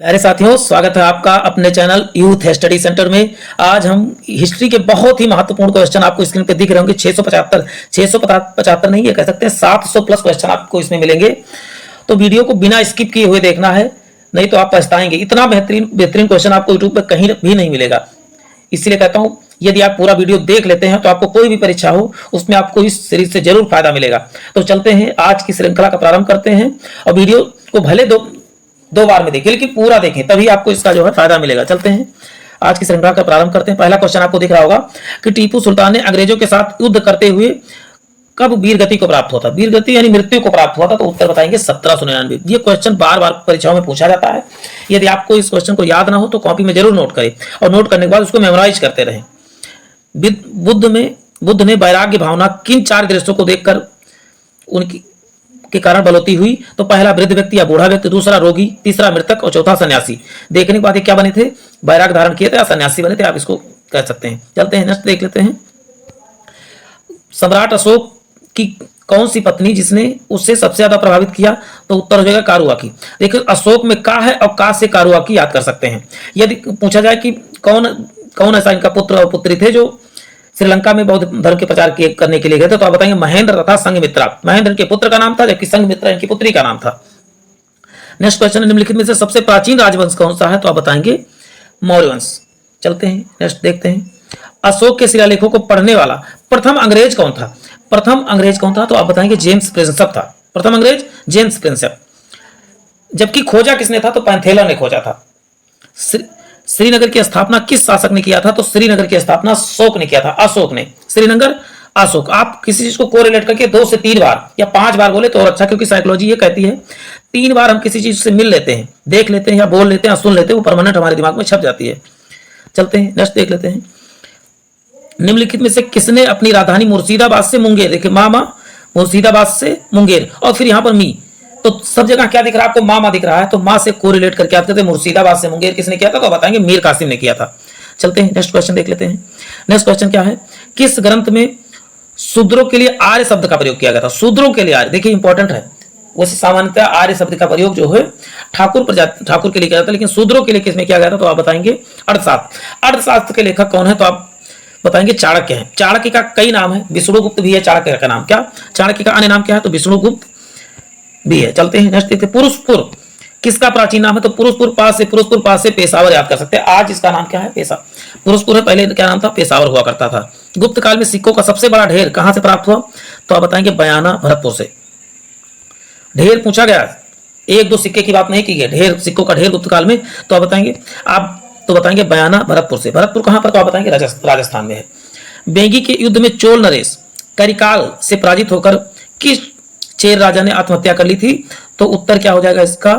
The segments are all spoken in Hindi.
प्यारे साथियों, स्वागत है आपका अपने चैनल यूथ स्टडी सेंटर में। आज हम हिस्ट्री के बहुत ही महत्वपूर्ण क्वेश्चन आपको स्क्रीन पे दिख रहे होंगे। 675 नहीं, ये कह सकते हैं 700 प्लस क्वेश्चन आपको इसमें मिलेंगे। तो वीडियो को बिना स्किप किए हुए देखना है, नहीं तो आप पछताएंगे। इतना बेहतरीन बेहतरीन क्वेश्चन आपको यूट्यूब पर कहीं भी नहीं मिलेगा। इसलिए कहता हूँ, यदि आप पूरा वीडियो देख लेते हैं तो आपको कोई भी परीक्षा हो उसमें आपको इस सीरीज से जरूर फायदा मिलेगा। तो चलते हैं, आज की श्रृंखला का प्रारंभ करते हैं। और वीडियो को भले दो बार में देखिए, लेकिन पूरा देखें, तभी आपको इसका जो है फायदा मिलेगा। चलते हैं, आज की श्रृंखला का प्रारंभ करते हैं। पहला क्वेश्चन आपको दिख रहा होगा कि टीपू सुल्तान ने अंग्रेजों के साथ युद्ध करते हुए कब वीर गति को प्राप्त हुआ था? वीर गति यानी मृत्यु को प्राप्त हुआ था। तो उत्तर बताएंगे 1799। ये क्वेश्चन बार बार परीक्षाओं में पूछा जाता है। यदि आपको इस क्वेश्चन को याद ना हो तो कॉपी में जरूर नोट करें, और नोट करने के बाद उसको मेमोराइज करते रहें। बुद्ध ने वैराग्य भावना किन 4 दृश्यों को देखकर उनकी के कारण बलौती हुई? तो पहला वृद्ध व्यक्ति या बूढ़ा व्यक्ति, दूसरा रोगी, तीसरा मृतक और चौथा सन्यासी। देखने के बाद ये क्या बने थे? वैराग्य धारण किए थे या सन्यासी बने थे, आप इसको कह सकते हैं। चलते हैं, नेक्स्ट देख लेते हैं। सम्राट अशोक की कौन सी पत्नी जिसने उससे सबसे ज्यादा प्रभावित किया? तो उत्तर हो जाएगा कारुआकी। देखिए, अशोक में का है और का से कारुआकी याद कर सकते हैं। यदि पूछा जाए कि कौन ऐसा इनका पुत्र और पुत्री थे जो श्रीलंका में बौद्ध धर्म के प्रचार करने के लिए गए थे, तो आप बताएंगे महेंद्र तथा संघमित्रा। महेंद्र के पुत्र का नाम था, जबकि संघमित्रा इनकी पुत्री का नाम था। नेक्स्ट क्वेश्चन, निम्नलिखित में से सबसे प्राचीन राजवंश कौन सा है? तो आप बताएंगे मौर्य वंश। चलते हैं, नेक्स्ट देखते हैं। अशोक के शिलालेखों को पढ़ने वाला प्रथम अंग्रेज कौन था? प्रथम अंग्रेज कौन था? तो आप बताएंगे जेम्स प्रिंसेप था। प्रथम अंग्रेज जेम्स प्रिंसेप। जबकि खोजा किसने था? तो पैंथेला ने खोजा था। श्रीनगर की स्थापना किस शासक ने किया था? तो श्रीनगर की स्थापना अशोक ने किया था। अशोक ने। श्रीनगर अशोक। आप किसी चीज को कोरिलेट करके 2 से 3 बार या 5 बार बोले तो और अच्छा, क्योंकि साइकोलॉजी ये कहती है 3 बार हम किसी चीज से मिल लेते हैं, देख लेते हैं या बोल लेते हैं, सुन लेते हैं, वो परमानेंट हमारे दिमाग में छप जाती है। चलते हैं, नेक्स्ट देख लेते हैं। निम्नलिखित में से किसने अपनी राजधानी मुर्शिदाबाद से मुंगेर, देखिए मामा, मुर्शिदाबाद से मुंगेर, और फिर यहां पर मी, तो सब जगह क्या दिख रहा है आपको? मामा दिख रहा है। तो मां से कोरिलेट करके आप कहते हैं मुर्शिदाबाद से मुंगेर किसने किया था? तो बताएंगे मीर कासिम ने किया था। चलते हैं, नेक्स्ट क्वेश्चन देख लेते हैं। नेक्स्ट क्वेश्चन क्या है? किस ग्रंथ में शूद्रों के लिए आर्य शब्द का प्रयोग किया गया था? शूद्रों के लिए आर्य, देखिए इंपॉर्टेंट है। वैसे सामान्यतः आर्य शब्द का प्रयोग जो है ठाकुर के लिए किया जाता है, लेकिन शूद्रों के लिए किसमें किया गया था? तो आप बताएंगे अर्थशास्त्र। अर्थशास्त्र के लेखक कौन है? तो आप बताएंगे चाणक्य है। चाणक्य का कई नाम है, विष्णुगुप्त भी है चाणक्य का नाम। क्या चाणक्य का अन्य नाम क्या है? तो विष्णुगुप्त भी है। चलते हैं, नेक्स्ट देखते हैं। पुरुषपुर किसका प्राचीन नाम है? तो पुरुषपुर पास से पेशावर याद कर सकते हैं। आज इसका नाम क्या है? पुरुषपुर है, पहले क्या नाम था? पेशावर हुआ करता था। गुप्त काल में सिक्कों का सबसे बड़ा ढेर कहां से प्राप्त हुआ? तो आप बताएंगे बयाना, भरतपुर से। ढेर पूछा गया, 1-2 सिक्के की बात नहीं की गई। ढेर, सिक्कों का ढेर गुप्त काल में, तो आप बताएंगे बयाना, भरतपुर से। भरतपुर कहां पर? तो आप बताएंगे राजस्थान में है। बेंगी के युद्ध में चोल नरेश करिकाल से पराजित होकर किस चेर राजा ने आत्महत्या कर ली थी? तो उत्तर क्या हो जाएगा इसका?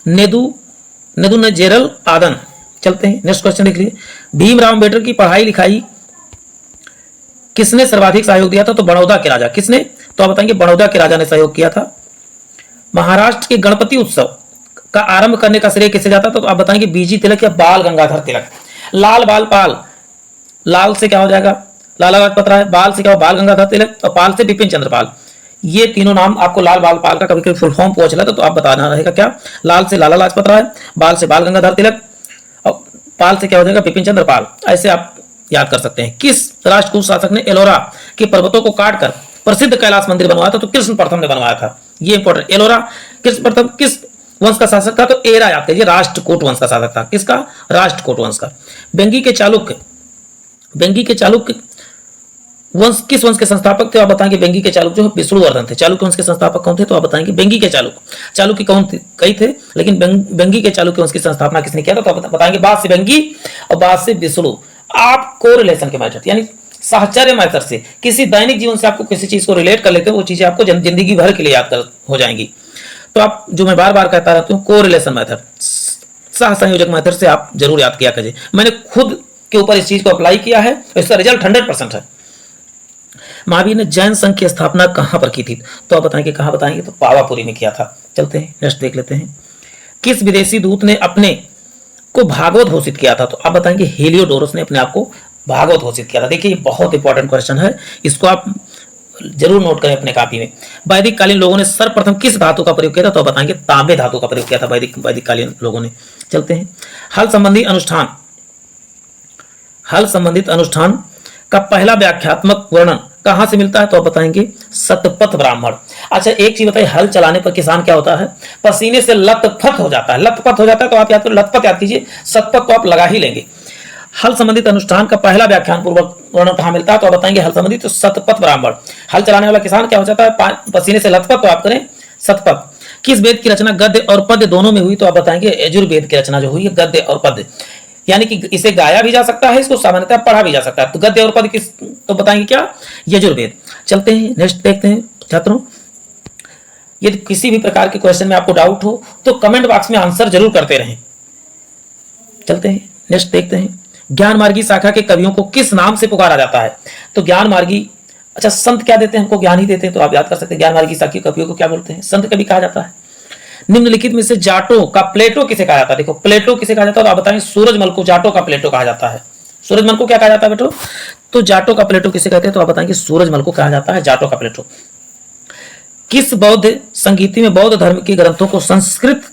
नेदुनजेरल आदन। चलते हैं, नेक्स्ट क्वेश्चन देख लीजिए। भीमराव अम्बेडकर की पढ़ाई लिखाई किसने सर्वाधिक सहयोग दिया था? तो बड़ौदा के राजा। किसने? तो आप बताएंगे बड़ौदा के राजा ने सहयोग किया था। महाराष्ट्र के गणपति उत्सव का आरंभ करने का श्रेय किसे जाता? तो आप बताएंगे बीजी तिलक या बाल गंगाधर तिलक। लाल बाल पाल, लाल से क्या हो जाएगा? लाला लाजपत राय। बाल से क्या हो? बाल गंगाधर तिलक। और पाल से बिपिन चंद्र पाल। ये तीनों नाम आपको लाल बाल पाल का कभी कभी फुल फॉर्म पूछ लेता तो आप बताना रहेगा क्या? लाल से लाला लाजपत राय, बाल से बाल गंगाधर तिलक, और पाल से क्या हो जाएगा? बिपिन चंद्र पाल। ऐसे आप याद कर सकते हैं। किस राष्ट्रकूट शासक ने एलोरा के पर्वतों को काटकर प्रसिद्ध कैलाश मंदिर बनवाया था? तो कृष्ण प्रथम ने बनवाया था। ये इंपॉर्टेंट। एलोरा कृष्ण प्रथम किस वंश का शासक था? तो एरा याद कीजिए, राष्ट्रकूट वंश का शासक था। किसका? राष्ट्रकूट वंश का। बेंगी के चालुक्य वंश किस वंश के संस्थापक थे? आप बताएंगे बेंगी के चालुक्य जो विष्णुवर्धन थे। चालुक्य वंश के संस्थापक कौन थे? तो आप बताएंगे बेंगी के चालुक्य कौन थे? कई थे, लेकिन बेंगी के चालुक्य वंश की स्थापना किसने किया था? तो आप बताएंगे बाद से बेंगी और बाद से विष्णु। आप कोरिलेशन के मेथड यानी साहचर्य मेथड से किसी दैनिक जीवन से आपको किसी चीज को रिलेट कर लेते हैं, वो चीजें आपको जिंदगी भर के लिए याद हो जाएंगी। तो आप जो मैं बार बार कहता रहता हूँ, कोरिलेशन मेथड, सह संयोजक मेथड से आप जरूर याद किया करिए। मैंने खुद के ऊपर इस चीज को अप्लाई किया है, इसका रिजल्ट 100% है। महावीर ने जैन संघ की स्थापना कहां पर की थी? तो आप बताएंगे कहां बताएंगे? तो पावापुरी में किया था। चलते हैं, नेक्स्ट देख लेते हैं। किस विदेशी दूत ने अपने को भागवत घोषित किया था? तो आप बताएंगे हेलियोडोरस ने अपने आप को भागवत घोषित किया था। देखिए ये बहुत इंपॉर्टेंट क्वेश्चन है, इसको आप जरूर नोट करें अपने कॉपी में। वैदिक कालीन लोगों ने सर्वप्रथम किस धातु का प्रयोग किया था, तो बताएंगे तांबे धातु का प्रयोग किया था वैदिक कालीन लोगों ने। चलते हैं, हल संबंधित अनुष्ठान का पहला व्याख्यात्मक वर्णन कहां से मिलता है, तो आप बताएंगे शतपथ ब्राह्मण। अच्छा एक चीज बताइए, हल चलाने पर किसान क्या होता है, पसीने से लथपथ हो जाता है। लथपथ हो जाता है तो आप याद करो, लथपथ याद कीजिए, शतपथ तो आप लगा ही लेंगे। हल संबंधित अनुष्ठान का पहला व्याख्यान पूर्वक वर्णन कहां मिलता है, तो आप बताएंगे हल संबंधित तो शतपथ ब्राह्मण। हल चलाने वाला किसान क्या हो जाता है, पसीने से लथपथ, तो आप करें शतपथ। किस वेद की रचना गद्य और पद्य दोनों में हुई, तो आप बताएंगे यजुर्वेद की रचना जो हुई है गद्य और पद्य, यानी कि इसे गाया भी जा सकता है, इसको सामान्यतः पढ़ा भी जा सकता है। तो गद्य और पद्य किस, तो बताएंगे क्या, यजुर्वेद। चलते हैं नेक्स्ट देखते हैं छात्रों, यदि किसी भी प्रकार के क्वेश्चन में आपको डाउट हो तो कमेंट बॉक्स में आंसर जरूर करते रहें। चलते हैं नेक्स्ट देखते हैं, ज्ञान मार्गी शाखा के कवियों को किस नाम से पुकारा जाता है, तो ज्ञान मार्गी, अच्छा संत क्या देते हैं हमको, ज्ञान ही देते हैं, तो आप याद कर सकते हैं ज्ञान मार्गी शाखा के कवियों को क्या बोलते हैं, संत कवि कहा जाता है। निम्नलिखित में से जाटों का प्लेटो किसे कहा जाता है, देखो प्लेटो किसे कहा जाता है, तो आप बताएं सूरजमल को जाटों का प्लेटो कहा जाता है। सूरजमल को क्या कहा जाता है बेटो, तो जाटों का प्लेटो किसे कहते हैं, तो आप बताएंगे सूरजमल को कहा जाता है जाटों का प्लेटो। किस बौद्ध संगीति में बौद्ध धर्म के ग्रंथों को संस्कृत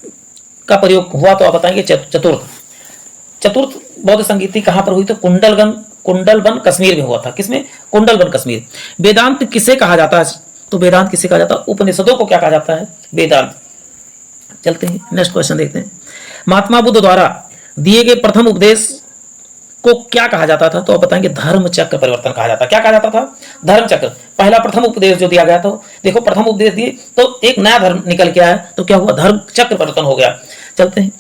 का प्रयोग हुआ, तो आप बताएंगे चतुर्थ बौद्ध संगीति कहां पर हुई, तो कुंडलबन कश्मीर में हुआ था। किसमें, कुंडलबन कश्मीर। वेदांत किसे कहा जाता है, तो वेदांत किसे कहा जाता है, उपनिषदों को क्या कहा जाता है, वेदांत। चलते हैं नेक्स्ट क्वेश्चन देखते हैं, महात्मा बुद्ध द्वारा दिए गए प्रथम उपदेश को क्या कहा जाता था, तो आप बताएंगे धर्म चक्र परिवर्तन कहा जाता। क्या कहा जाता था, धर्म चक्र। पहला प्रथम उपदेश जो दिया गया था, देखो प्रथम उपदेश दिए तो एक नया धर्म निकल के आया, तो क्या हुआ, धर्म चक्र परिवर्तन हो गया। चलते हैं,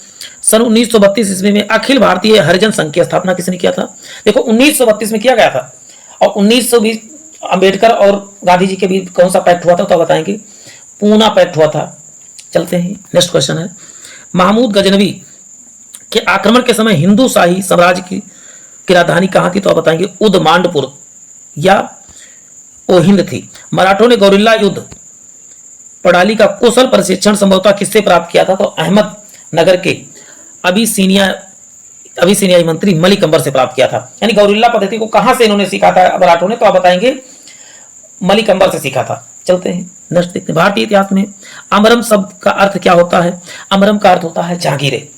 सन 1932 ईस्वी में अखिल भारतीय हरिजन संघ की स्थापना किसने किया था, देखो 1932 में किया गया था, और 1920 अंबेडकर और गांधी जी के बीच कौन सा पैक्ट हुआ था, तो बताएंगे पूना पैक्ट हुआ था। चलते हैं नेक्स्ट क्वेश्चन है, महमूद गजनवी के आक्रमण के समय हिंदू शाही साम्राज्य की राजधानी कहां थी, तो आप बताएंगे उदमांडपुर या ओहिंद थी। मराठों ने गौरिल्ला युद्ध प्रणाली का कुशल प्रशिक्षण संभवतः किससे प्राप्त किया था, तो अहमदनगर के अभिसीनियाई मंत्री मलिक अंबर से प्राप्त किया था। यानी गौरिल्ला पद्धति को कहां से इन्होंने सीखा था मराठों ने, तो आप बताएंगे मलिक अंबर से सीखा था। चलते हैं नेक्स्ट देखते हैं, भारतीय इतिहास में अमरम शब्द का अर्थ क्या होता है, अमरम का अर्थ होता है जागीरे।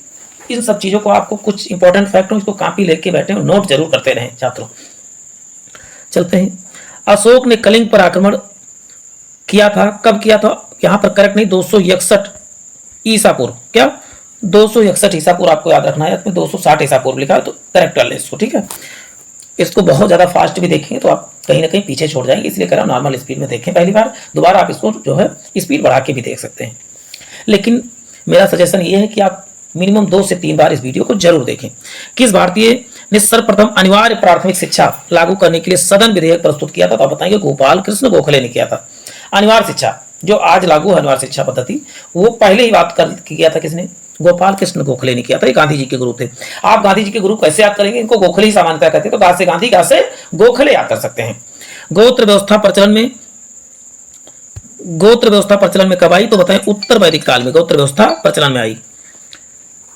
इन सब चीजों को आपको कुछ इंपॉर्टेंट फैक्ट हो, इसको कॉपी लेके बैठे हो, नोट जरूर करते रहें छात्रों। चलते हैं, अशोक ने कलिंग पर आक्रमण किया था, कब किया था, यहां पर करेक्ट नहीं, 261 ईसा पूर्व, क्या 261 ईसा पूर्व आपको याद रखना है, 260 ईसा पूर्व लिखा है, तो करेक्ट कर लें इसको, ठीक है। इसको बहुत ज्यादा फास्ट भी देखेंगे तो आप कहीं ना कहीं पीछे छोड़ जाएंगे, इसलिए कह रहा हूं नॉर्मल स्पीड में देखें पहली बार, दोबारा आप इसको जो है स्पीड बढ़ा के भी देख सकते हैं। लेकिन मेरा सजेशन ये है कि आप मिनिमम 2 से 3 बार इस वीडियो को जरूर देखें। किस भारतीय ने सर्वप्रथम अनिवार्य प्राथमिक शिक्षा लागू करने के लिए सदन विधेयक प्रस्तुत किया था, तो आप बताएंगे गोपाल कृष्ण गोखले ने किया था। अनिवार्य शिक्षा जो आज लागू है, अनिवार्य शिक्षा पद्धति, वो पहले ही बात कर किया था किसने, गोपाल कृष्ण गोखले ने किया था। ये गांधी जी के गुरु थे। आप गांधी जी के गुरु कैसे याद करेंगे, इनको गोखले ही सामान्यतः कहते हैं, तो गा से गांधी, गा से गोखले याद कर सकते हैं। गोत्र व्यवस्था प्रचलन में कब आई, तो बताएं उत्तर वैदिक काल में गोत्र व्यवस्था प्रचलन में आई।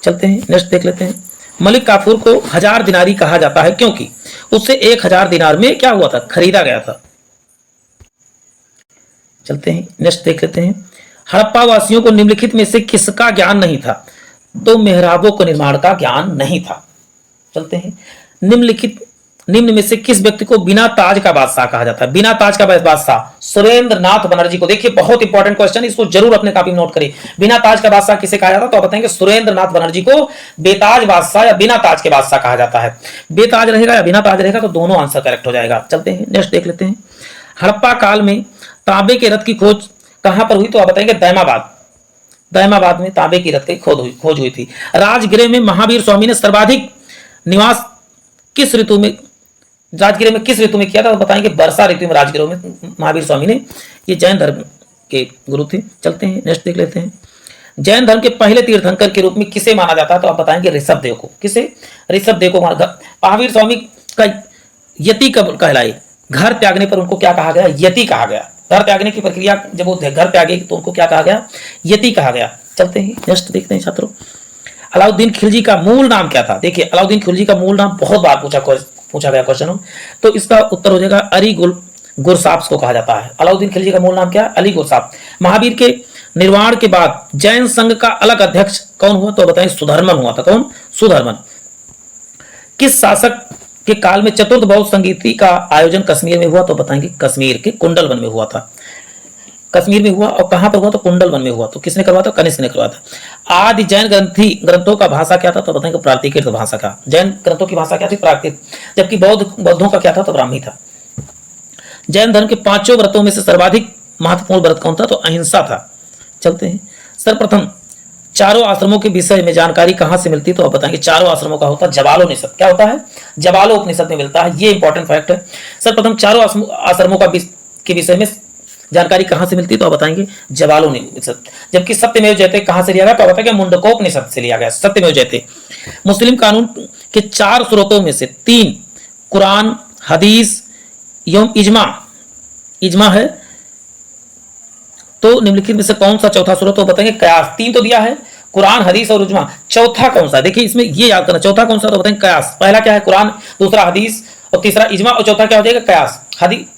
चलते हैं नेक्स्ट देख लेते हैं, मलिक काफूर को 1000 दिनारी कहा जाता है क्योंकि उससे 1000 दिनार में क्या हुआ था, खरीदा गया था। चलते हैं नेक्स्ट देख लेते हैं, हड़प्पा वासियों को निम्नलिखित में से किसका ज्ञान नहीं था, तो मेहराबों को निर्माण का ज्ञान नहीं था। चलते हैं, निम्न में से किस व्यक्ति को बिना ताज का बादशाह कहा जाता है, बिना ताज का बादशाह सुरेंद्र नाथ बनर्जी को। देखिए बहुत इंपॉर्टेंट क्वेश्चन, इसको जरूर अपने कॉपी में नोट करिए। बिना ताज का बादशाह किसे कहा जाता है, तो आप बताएंगे सुरेंद्र नाथ बनर्जी को बेताज बादशाह या बिना ताज के बादशाह कहा जाता है। बेताज रहेगा या बिना ताज रहेगा, तो दोनों आंसर करेक्ट हो जाएगा। चलते हैं नेक्स्ट देख लेते हैं, हड़प्पा काल में तांबे के रथ की खोज कहां पर हुई, तो आप बताएंगे दैमाबाद में तांबे की रथ की खोज हुई थी। राजगृह में महावीर स्वामी ने सर्वाधिक निवास किस ऋतु में किया था, तो बताएंगे वर्षा ऋतु में राजगृह में महावीर स्वामी ने, ये जैन धर्म के गुरु थे। चलते हैं नेक्स्ट देख लेते हैं, जैन धर्म के पहले तीर्थंकर के रूप में किसे माना जाता है, तो आप बताएंगे ऋषभदेव को। किसे, ऋषभदेव को। महावीर स्वामी का यति कब कहलाए, घर त्यागने पर उनको क्या कहा गया, यति कहा गया। घर त्यागने की प्रक्रिया जब वो घर त्यागे तो उनको क्या कहा गया, यति कहा गया। चलते हैं नेक्स्ट देखते हैं छात्रों, अलाउद्दीन खिलजी का मूल नाम क्या था। देखिए अलाउद्दीन खिलजी का मूल नाम बहुत बार पूछा गया क्वेश्चन हो, तो इसका उत्तर हो जाएगा गुरसाप्स को कहा जाता है। अलाउद्दीन खिलजी का मूल नाम क्या है? अली गुरसाप। महावीर के निर्वाण के बाद जैन संघ का अलग अध्यक्ष कौन हुआ? तो बताएं सुधर्मन हुआ था। कौन? सुधर्मन। किस शासक के काल में चतुर्थ बौद्ध संगीति का आयोजन कश्मीर में हुआ? तो बताएंगे कश्मीर के कुंडलवन में हुआ था। कश्मीर में हुआ और कहां पर हुआ? तो कुंडलवन में हुआ। तो किसने करवाया था? कनिष्क ने करवाया था। आदि जैन ग्रंथों का भाषा क्या था? तो बताएंगे प्राकृत भाषा का। जैन ग्रंथों की भाषा क्या थी? प्राकृत। जबकि बौद्धों का क्या था? तो ब्राह्मी था। जैन धर्म के 5 व्रतों में से सर्वाधिक महत्वपूर्ण व्रत कौन था? तो अहिंसा था। चलते हैं। सर्वप्रथम चारों आश्रमों के विषय में जानकारी कहां से मिलती है? तो आप बताएंगे चारों आश्रमों का होता है जबालोपनिषद। क्या होता है? जबालोपनिषद में मिलता है। ये इंपॉर्टेंट फैक्ट है। सर्वप्रथम चारों आश्रमों के विषय में जानकारी कहां से मिलती है? तो आप बताएंगे जबालोपनिषद। जबकि सत्यमेव जयते कहां से लिया गया? तो आप बताएंगे मुंडकोपनिषद से लिया गया। सत्यमेव जयते। मुस्लिम कानून के 4 स्रोतों में से 3 कुरान, हदीस एवं इजमा है। तो निम्नलिखित में से कौन सा चौथा स्रोत? तो बताएंगे कयास। 3 तो दिया है, कुरान, हदीस और इजमा। चौथा कौन सा? देखिए इसमें ये याद करना, चौथा कौन सा? तो बताएंगे कयास। पहला क्या है? कुरान, दूसरा हदीस और तीसरा इजमा और चौथा क्या हो जाएगा? कयास।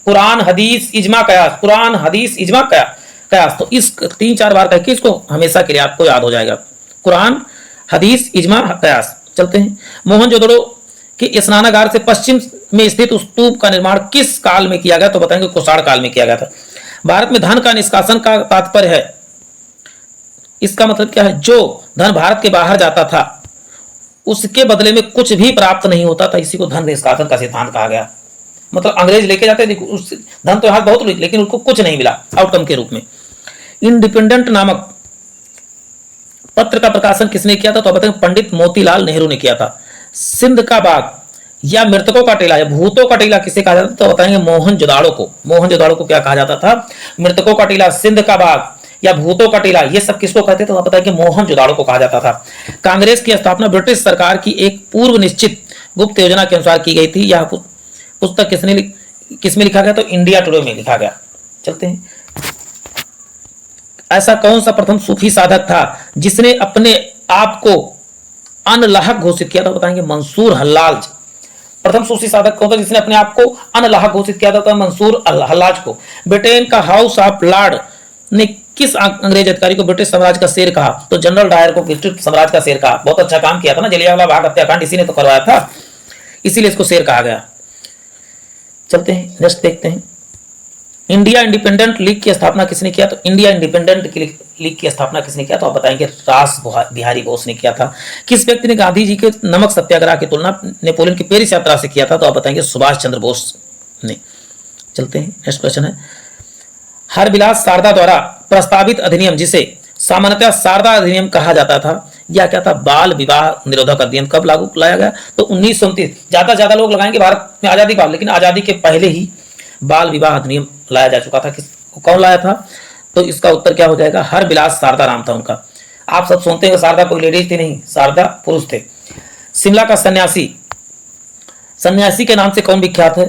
कुरान, हदीस, इजमा, कयास। कुरान, हदीस, इजमा, कयास। तो इस 3-4 बार करके इसको हमेशा के लिए आपको याद हो जाएगा। कुरान, हदीस, इजमा, कयास। चलते हैं। मोहनजोदड़ो के स्नानागार से पश्चिम में स्थित स्तूप का निर्माण किस काल में किया गया? तो बताएंगे कुषाण काल में किया गया था। भारत में धन का निष्कासन का तात्पर्य है, इसका मतलब क्या है? जो धन भारत के बाहर जाता था उसके बदले में कुछ भी प्राप्त नहीं होता था, इसी को धन निष्कासन का सिद्धांत कहा गया। मतलब अंग्रेज लेके जाते थे उस धन तो यहाँ बहुत, लेकिन उनको कुछ नहीं मिला आउटकम के रूप में। इंडिपेंडेंट नामक पत्र का प्रकाशन किसने किया था? तो बताएंगे पंडित मोतीलाल नेहरू ने किया था। सिंध का बाग या मृतकों का टीला या भूतों का टीला किसे कहा जाता था? तो बताएंगे मोहनजोदाड़ो को। मोहनजोदाड़ो को क्या कहा जाता था? मृतकों का टीला, सिंध का बाग या भूतों का टीला, ये सब किसको कहते थे? तो बताएंगे मोहनजोदाड़ो को कहा जाता था। कांग्रेस की स्थापना ब्रिटिश सरकार की एक पूर्व निश्चित गुप्त योजना के अनुसार की गई थी। यह पुस्तक किसमें लिखा गया? तो इंडिया टुडे में लिखा गया। चलते हैं। ऐसा कौन सा प्रथम सूफी साधक था जिसने अपने आप को अनलाहक घोषित किया था? बताएंगे मंसूर हल्लाज। प्रथम सूफी साधक कौन था जिसने अपने आप को अनलाहक घोषित किया था? मंसूर हल्लाज को। ब्रिटेन का हाउस ऑफ लॉर्ड ने किस अंग्रेज अधिकारी को ब्रिटिश साम्राज्य का शेर कहा? तो जनरल डायर को ब्रिटिश साम्राज्य का शेर कहा। बहुत अच्छा काम किया था ना, जलियांवाला बाग हत्याकांड इसी ने तो करवाया था, इसीलिए इसको शेर कहा गया। चलते हैं, नेक्स्ट देखते हैं। इंडिया इंडिपेंडेंट लीग की स्थापना किसने किया? तो इंडिया इंडिपेंडेंट लीग की स्थापना किसने किया? तो आप बताएंगे रास बिहारी बोस ने किया था। किस व्यक्ति ने गांधी जी के नमक सत्याग्रह की तुलना नेपोलियन की पेरिस यात्रा से किया था? तो आप बताएंगे सुभाष चंद्र बोस ने। चलते हैं, नेक्स्ट क्वेश्चन है। हरविलास शारदा द्वारा प्रस्तावित अधिनियम, जिसे सामान्यतः शारदा अधिनियम कहा जाता था, यह क्या था? बाल विवाह निरोधक अधिनियम। कब लागू लाया गया? तो 1929। ज्यादा लोग लगाएंगे भारत में आजादी बाद, लेकिन आजादी के पहले ही बाल विवाह अधिनियम लाया जा चुका था। कौन लाया था? तो इसका उत्तर क्या हो जाएगा? हरविलास शारदा नाम था उनका। आप सब सुनते हैं शारदा कोई लेडीज थी नहीं, शारदा पुरुष थे। शिमला का सन्यासी के नाम से कौन विख्यात है?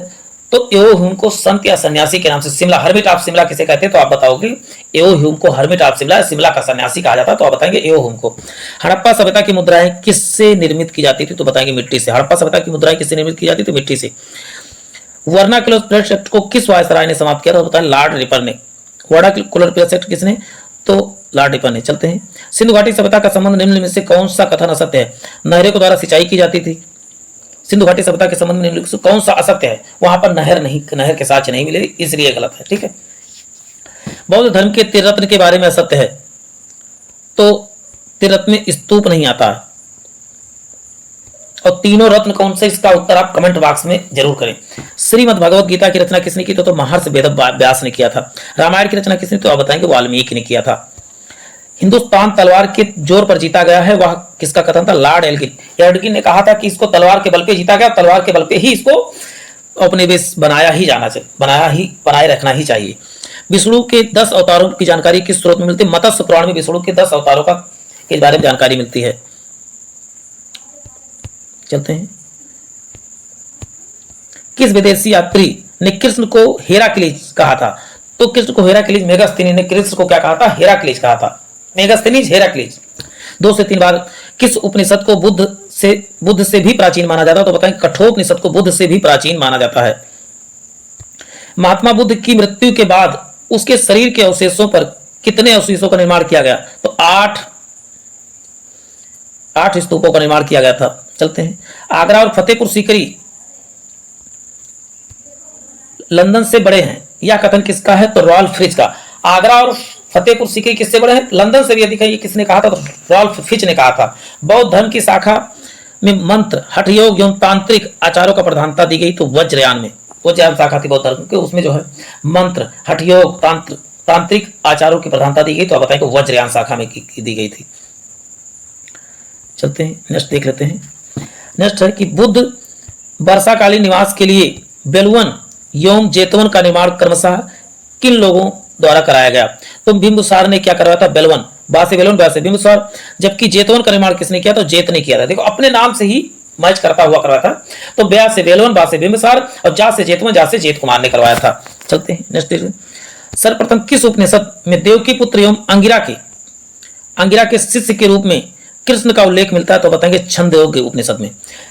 तो एओ ह्यूम को संत या सन्यासी के नाम से। शिमला, हर्मिट ऑफ शिमला किसे कहते हैं? तो आप बताओगे एओ ह्यूम को हर्मिट ऑफ शिमला, शिमला का सन्यासी कहा जाता है। तो आप बताएंगे एओ ह्यूम को। हड़प्पा सभ्यता की मुद्राएं किससे निर्मित की जाती थी? तो बताएंगे मिट्टी से। हड़प्पा सभ्यता की मुद्राएं किससे निर्मित की जाती थी? मिट्टी से। वर्नाक्युलर प्लेट्स एक्ट को किस वायसराय ने समाप्त किया? तो बताएं लॉर्ड रिपर ने। वर्नाक्युलर प्लेट्स एक्ट किसने? तो लॉर्ड रिपर ने। चलते हैं। सिंधु घाटी सभ्यता का संबंध निम्न में से कौन सा कथन असत्य है? नहरों के द्वारा सिंचाई की जाती थी। सिंधु घाटी सभ्यता के संबंध में निम्नलिखित से कौन सा असत्य है? वहां पर नहर के साक्ष्य नहीं मिले, इसलिए गलत है। ठीक है। बौद्ध धर्म के त्रिरत्न के बारे में असत्य है, तो त्रिरत्न में स्तूप नहीं आता है। और तीनों रत्न कौन से? इसका उत्तर आप कमेंट बॉक्स में जरूर करें। श्रीमद् भगवत गीता की रचना किसने की? तो महर्षि वेदव्यास ने किया था। रामायण की रचना किसने? तो आप बताएंगे वाल्मीकि ने किया था। हिंदुस्तान तलवार के जोर पर जीता गया है, वह किसका कथन था? लॉर्ड एल्गिन ने कहा था कि इसको तलवार के बल पे जीता गया, तलवार के बल पे ही इसको औपनिवेश बनाए रखना ही चाहिए। विष्णु के 10 अवतारों की जानकारी किस स्रोत में मिलती है? मत्स्य पुराण में विष्णु के 10 अवतारों के बारे में जानकारी मिलती है। चलते हैं। किस विदेशी यात्री ने कृष्ण को हेराक्लीज कहा था? तो कृष्ण को हेराक्लीज, मेगास्थनीज ने कृष्ण को क्या कहा था? हेराक्लीज कहा था। मेगास्थनीज, हेराक्लीज। 2 से 3 बार किस उपनिषद को बुद्ध से भी प्राचीन माना जाता है? तो बताएं कठोपनिषद को बुद्ध से भी प्राचीन माना जाता है। महात्मा बुद्ध की मृत्यु के बाद उसके शरीर के अवशेषों पर कितने अवशेषों का निर्माण किया गया? तो 8 स्तूपों का निर्माण किया गया था। चलते हैं, आगरा और फतेहपुर सीकरी लंदन से बड़े हैं, यह कथन किसका है? तो रॉल्फ फिच का। आगरा और फतेहपुर सीकरी किससे बड़े हैं? लंदन से भी अधिक है। ये किसने कहा था? तो रॉल्फ फिच ने कहा था। बौद्ध धर्म की शाखा में मंत्र, हठ योग एवं तांत्रिक आचारों का प्रधानता दी गई, तो वज्रयान में, वज्रयान शाखा थी बौद्ध धर्म के, उसमें जो है मंत्र, हठ योग, तांत्रिक आचारों की प्रधानता दी गई, तो आप बताएं कि वज्रयान शाखा में दी गई थी। चलते हैं, नेक्स्ट देख लेते हैं। नेक्स्ट है कि बुद्ध वर्षाकालीन निवास के लिए बेलवन एवं जेतवन का निर्माण क्रमशः किन लोगों द्वारा कराया गया? तो बिंबुसार ने क्या करवाया था? बेलवन, बासे बेलवन, बासे बिंबुसार। जबकि जेतवन का निर्माण किसने किया? तो जेत ने किया था। देखो अपने नाम से ही मैच करता हुआ करवाया था। तो ब्या से बेलवन, बा से बिंबुसार और जा से जेतवन, जा से जेत कुमार ने करवाया था। चलते हैं नेक्स्ट देखते हैं। सर्वप्रथम किस उपनिषद में देवकी पुत्र एवं अंगिरा के शिष्य के रूप में कृष्ण का उल्लेख मिलता है? तो बताएंगे छंदोग्य उपनिषद में।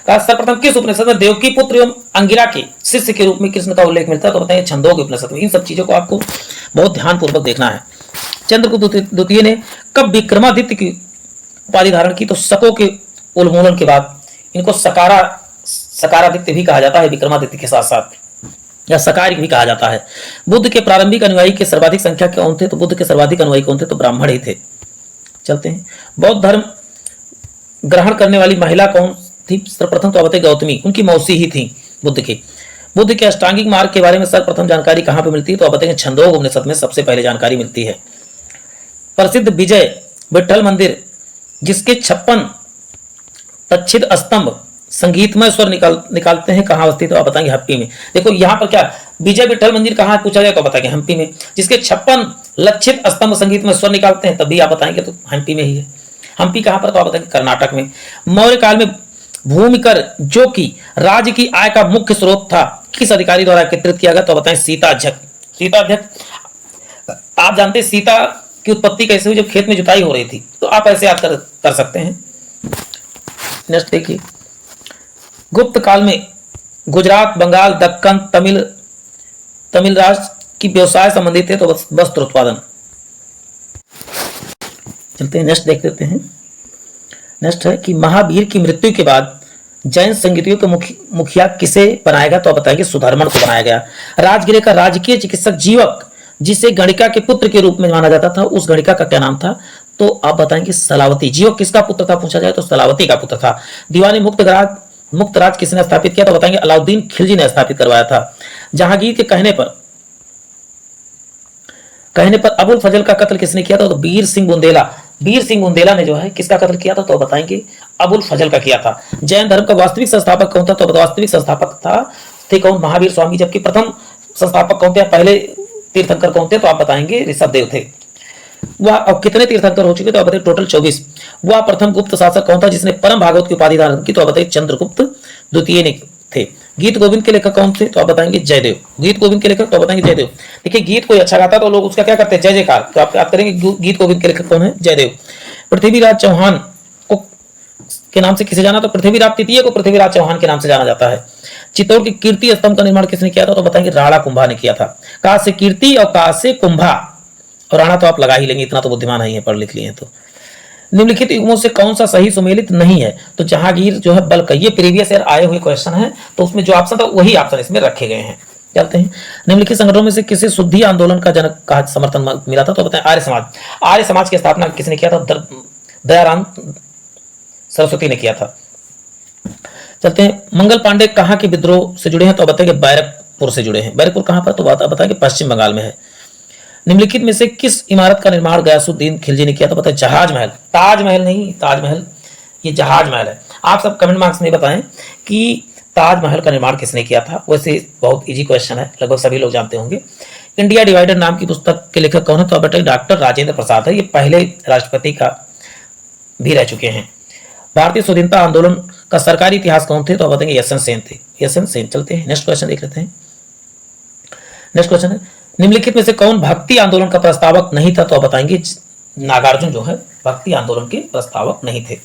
सर्वप्रथम किस उपनिषद में देवकी पुत्र एवं अंगिरा के शिष्य के रूप में कृष्ण का उल्लेख मिलता है? तो बताएंगे छंदोग्य उपनिषद में। इन सब चीजों को आपको बहुत ध्यानपूर्वक देखना है। चंद्रगुप्त द्वितीय ने कब विक्रमादित्य की उपाधि धारण की? तो शकों के उन्मूलन के बाद। इनको सकारादित्य भी कहा जाता है विक्रमादित्य के साथ साथ, या सकार भी कहा जाता है। बुद्ध के प्रारंभिक अनुयायी के सर्वाधिक संख्या कौन थे? तो बुद्ध के सर्वाधिक अनुयायी कौन थे? तो ब्राह्मण ही थे। चलते हैं, बौद्ध धर्म ग्रहण करने वाली महिला कौन थी? सर्वप्रथम तो बताइए गौतमी, उनकी मौसी ही थी बुद्ध की। बुद्ध के अष्टांगिक मार्ग के बारे में सर्वप्रथम जानकारी कहां पे मिलती है? तो आप बताएंगे छंदोग्य उपनिषद में सबसे पहले जानकारी मिलती है। प्रसिद्ध विजय विठल मंदिर जिसके 56 तक्षित स्तंभ संगीतमय स्वर निकालते हैं, कहां अवस्थित है? तो आप बताएंगे हम्पी में। देखो यहाँ पर क्या विजय विठल मंदिर कहां पूछा जाए तो बताएंगे हम्पी में। जिसके 56 लक्षित स्तंभ संगीतमय स्वर निकालते हैं, तभी आप बताएंगे तो हम्पी में ही है। हम्पी कहां पर? तो आप बताएंगे कर्नाटक में। मौर्य काल में भूमिकर जो कि राज्य की आय का मुख्य स्रोत था, किस अधिकारी द्वारा एकत्रित किया गया? तो बताएं सीताध्यक्ष। आप जानते हैं सीता की उत्पत्ति कैसे हुई? जब खेत में जुताई हो रही थी। तो आप ऐसे याद कर सकते हैं। नेक्स्ट देखिए, गुप्त काल में गुजरात, बंगाल, दक्कन, तमिल राष्ट्र की व्यवसाय संबंधित है, तो वस्त्र उत्पादन। चलते हैं नेक्स्ट देख लेते हैं। नेक्स्ट है कि महावीर की मृत्यु के बाद जैन संगीतियों के मुखिया किसे बनाया गया? तो बताएंगे सुधर्मन को बनाया गया। राजगिरे का राजकीय चिकित्सक जीवक जिसे गणिका के पुत्र के रूप में माना जाता था, उस गणिका का क्या नाम था? तो आप बताएंगे सलावती। जीवक किसका पुत्र था पूछा जाए तो सलावती का पुत्र था। दीवानी मुक्तराज किसने स्थापित किया? तो बताएंगे अलाउद्दीन खिलजी ने स्थापित करवाया था। जहांगीर के कहने पर अबुल फजल का कत्ल किसने किया था? तो वीर सिंह बुंदेला ने जो है किसका कत्ल किया था? तो बताएंगे अबुल फजल का किया था। जैन धर्म का वास्तविक संस्थापक कौन था? तो वास्तविक संस्थापक थे कौन? महावीर स्वामी। जबकि प्रथम संस्थापक कौन थे? पहले तीर्थंकर कौन थे? तो आप बताएंगे ऋषभदेव थे। वह अब कितने तीर्थंकर हो चुके? तो आप बताइए टोटल 24। वह प्रथम गुप्त शासक कौन था जिसने परम भागवत की उपाधि धारण की? तो आप बताइए चंद्रगुप्त द्वितीय ने थे। गीत गोविंद के लेखक कौन थे? तो आप बताएंगे जयदेव। गीत गोविंद के लेखक तो बताएंगे जयदेव। देखिए गीत कोई अच्छा गाता तो लोग उसका क्या करते हैं? जय जयकार। तो आप करेंगे गीत गोविंद के लेखक कौन है? जयदेव। पृथ्वीराज चौहान को के नाम से किसे जाना? तो पृथ्वीराज तृतीय को पृथ्वीराज चौहान के नाम से जाना जाता है। चित्तौड़ की कीर्ति स्तंभ का निर्माण किसने किया था? तो बताएंगे राणा कुंभा ने किया था। कहा से कीर्ति और कहा से कुंभा, और राणा तो आप लगा ही लेंगे, इतना तो बुद्धिमान नहीं है, पढ़ लिख लिए हैं। तो निम्नलिखित युग्मों से कौन सा सही सुमेलित नहीं है? तो जहांगीर जो है बल्क, ये प्रीवियस ईयर आए हुए क्वेश्चन है, तो उसमें जो ऑप्शन था वही ऑप्शन इसमें रखे गए हैं। चलते हैं, निम्नलिखित संगठनों में से किसे शुद्धि आंदोलन का जनक का समर्थन मिला था? तो बताएं आर्य समाज। आर्य समाज की स्थापना किसने किया था? दयाराम सरस्वती ने किया था। चलते हैं, मंगल पांडे कहाँ के विद्रोह से जुड़े हैं? तो बताएंगे बैरकपुर से जुड़े हैं। बैरकपुर कहाँ पर? तो बताएंगे पश्चिम बंगाल में है। निम्नलिखित में से किस इमारत का निर्माण गयासुद्दीन खिलजी ने किया? तो बताएं जहाज महल। ताजमहल नहीं, ताजमहल ये जहाज महल है। आप सब कमेंट मार्क्स में बताएं कि ताजमहल का निर्माण किसने किया था। वैसे बहुत इजी क्वेश्चन है, लगभग सभी लोग जानते होंगे। इंडिया डिवाइडेड नाम की पुस्तक के लेखक कौन है? तो बताइए डॉक्टर राजेंद्र प्रसाद है। ये पहले राष्ट्रपति का भी रह चुके हैं। भारतीय स्वाधीनता आंदोलन का सरकारी इतिहास कौन थे? तो बताएंगे यशवंत सेन थे। यशवंत सेन। चलते हैं नेक्स्ट क्वेश्चन देख लेते हैं। नेक्स्ट क्वेश्चन है, निम्नलिखित में से कौन भक्ति आंदोलन का प्रस्तावक नहीं था? तो आप बताएंगे नागार्जुन जो है भक्ति आंदोलन के प्रस्तावक नहीं थे।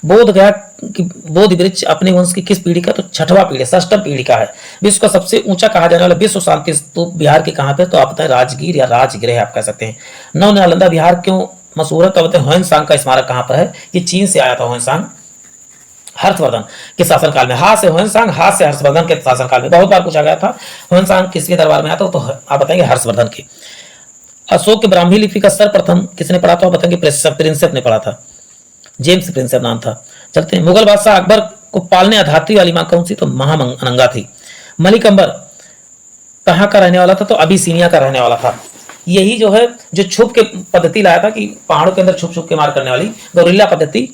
बोध गया कि बोधि वृक्ष अपने वंश की किस पीढ़ी का, तो छठवां पीढ़ी, षष्ठम पीढ़ी का है। विश्व का सबसे ऊंचा कहा जाने वाला विश्व शांति स्तूप बिहार के कहां पे, तो आप बताएं राजगीर या राजगृह आप कह सकते हैं। नव नालंदा बिहार क्यों मशहूर है, तो बताएं ह्वेनसांग का स्मारक कहां पर है, ये चीन से आया था ह्वेनसांग हर्षवर्धन के शासनकाल में। हा से ह्वेनसांग, हा से हर्षवर्धन के शासनकाल में, बहुत बार पूछा गया था ह्वेनसांग किसके दरबार में आता, तो आप बताएंगे हर्षवर्धन के। अशोक की ब्राह्मी लिपि का सर्वप्रथम किसने पढ़ा था, बताएंगे प्रिंसेप ने पढ़ा था, जेम्स प्रिंसेप नाम था। चलते हैं, मुगल बादशाह अकबर को पालने आधारती वाली मां कौन सी, तो महाअनंगा थी। मलिक अंबर कहाँ का रहने वाला था, तो अबिसीनिया का रहने वाला था। यही जो है जो छुप के पद्धति लाया था कि पहाड़ों के अंदर छुप छुप के मार करने वाली गौरिल्ला पद्धति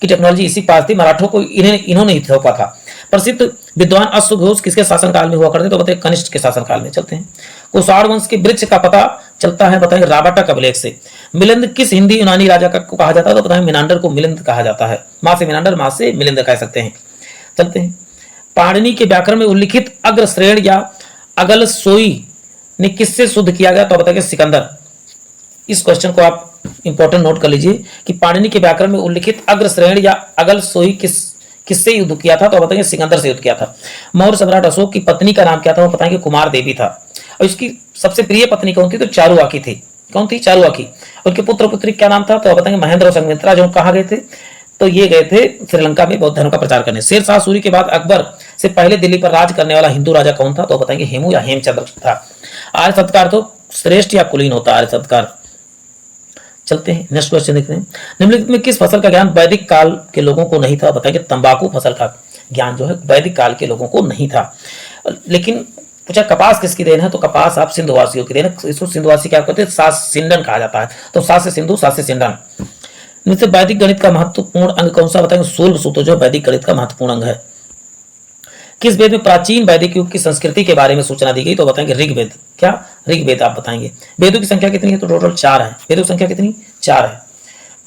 की टेक्नोलॉजी इसी पास थी, मराठों को इन्होंने ही थोपा था। प्रसिद्ध विद्वान अश्वघोष किसके शासनकाल में हुआ करते, तो बताइए कनिष्ठ के शासनकाल में। चलते हैं, कुषाण वंश के वृक्ष का पता चलता है, बताएंगे राबाटक अभिलेख से। मिलिंद किस हिंदी यूनानी राजा को कहा जाता है, तो बताएंगे मिनांडर को मिलिंद कहा जाता है। माँ से मिनांडर, माँ से मिलिंद कह सकते हैं। चलते हैं, पाणिनि के व्याकरण में उल्लिखित अग्र श्रेण या अगल सोई ने किससे शुद्ध किया गया, तो बताएंगे सिकंदर। इस क्वेश्चन को आप इंपॉर्टेंट नोट कर लीजिए कि पाणिनि के व्याकरण में उल्लिखित अग्र श्रेण या अगल सोई किससे युद्ध किया था, तो बताएंगे सिकंदर से युद्ध किया था। मौर्य सम्राट अशोक की पत्नी का नाम क्या था, वो बताएंगे कुमार देवी था। और इसकी सबसे प्रिय पत्नी कौन थी, तो चारुआकी थी। कौन थी, चारुआकी। उनके पुत्र पुत्री क्या नाम था, तो बताएंगे महेंद्र और संघमित्रा। जो कहाँ गए थे, तो ये गए थे श्रीलंका में बौद्ध धर्म का प्रचार करने। शेरशाह सूरी के बाद अकबर से पहले दिल्ली पर राज करने वाला हिंदू राजा कौन था, तो बताएंगे हेमू या हेमचंद्र था। आर्य सत्कार तो श्रेष्ठ या कुलीन होता है, आर्य सत्कार। चलते हैं, नेक्स्ट क्वेश्चन देखते हैं, निम्नलिखित में किस फसल का ज्ञान वैदिक काल के लोगों को नहीं था, बताएंगे तंबाकू फसल का ज्ञान जो है वैदिक काल के लोगों को नहीं था। लेकिन पूछा कपास किसकी देन है, तो कपास आप सिंधुवासियों की देन है। इसको सिंधुवासी क्या कहते हैं, सास सिंडन कहा जाता है, तो सास से सिंधु, सास से सिंडन। निश्चित वैदिक गणित का महत्वपूर्ण अंग कौन सा, बताएंगे शूल्ब सूत्र जो वैदिक गणित का महत्वपूर्ण अंग है। किस वेद में प्राचीन वैदिक युग की संस्कृति के बारे में सूचना दी गई, तो बताएंगे ऋग्वेद। क्या, ऋग्वेद आप बताएंगे। वेदों की संख्या कितनी है, तो टोटल 4 है। वेदों की संख्या कितनी, 4 है।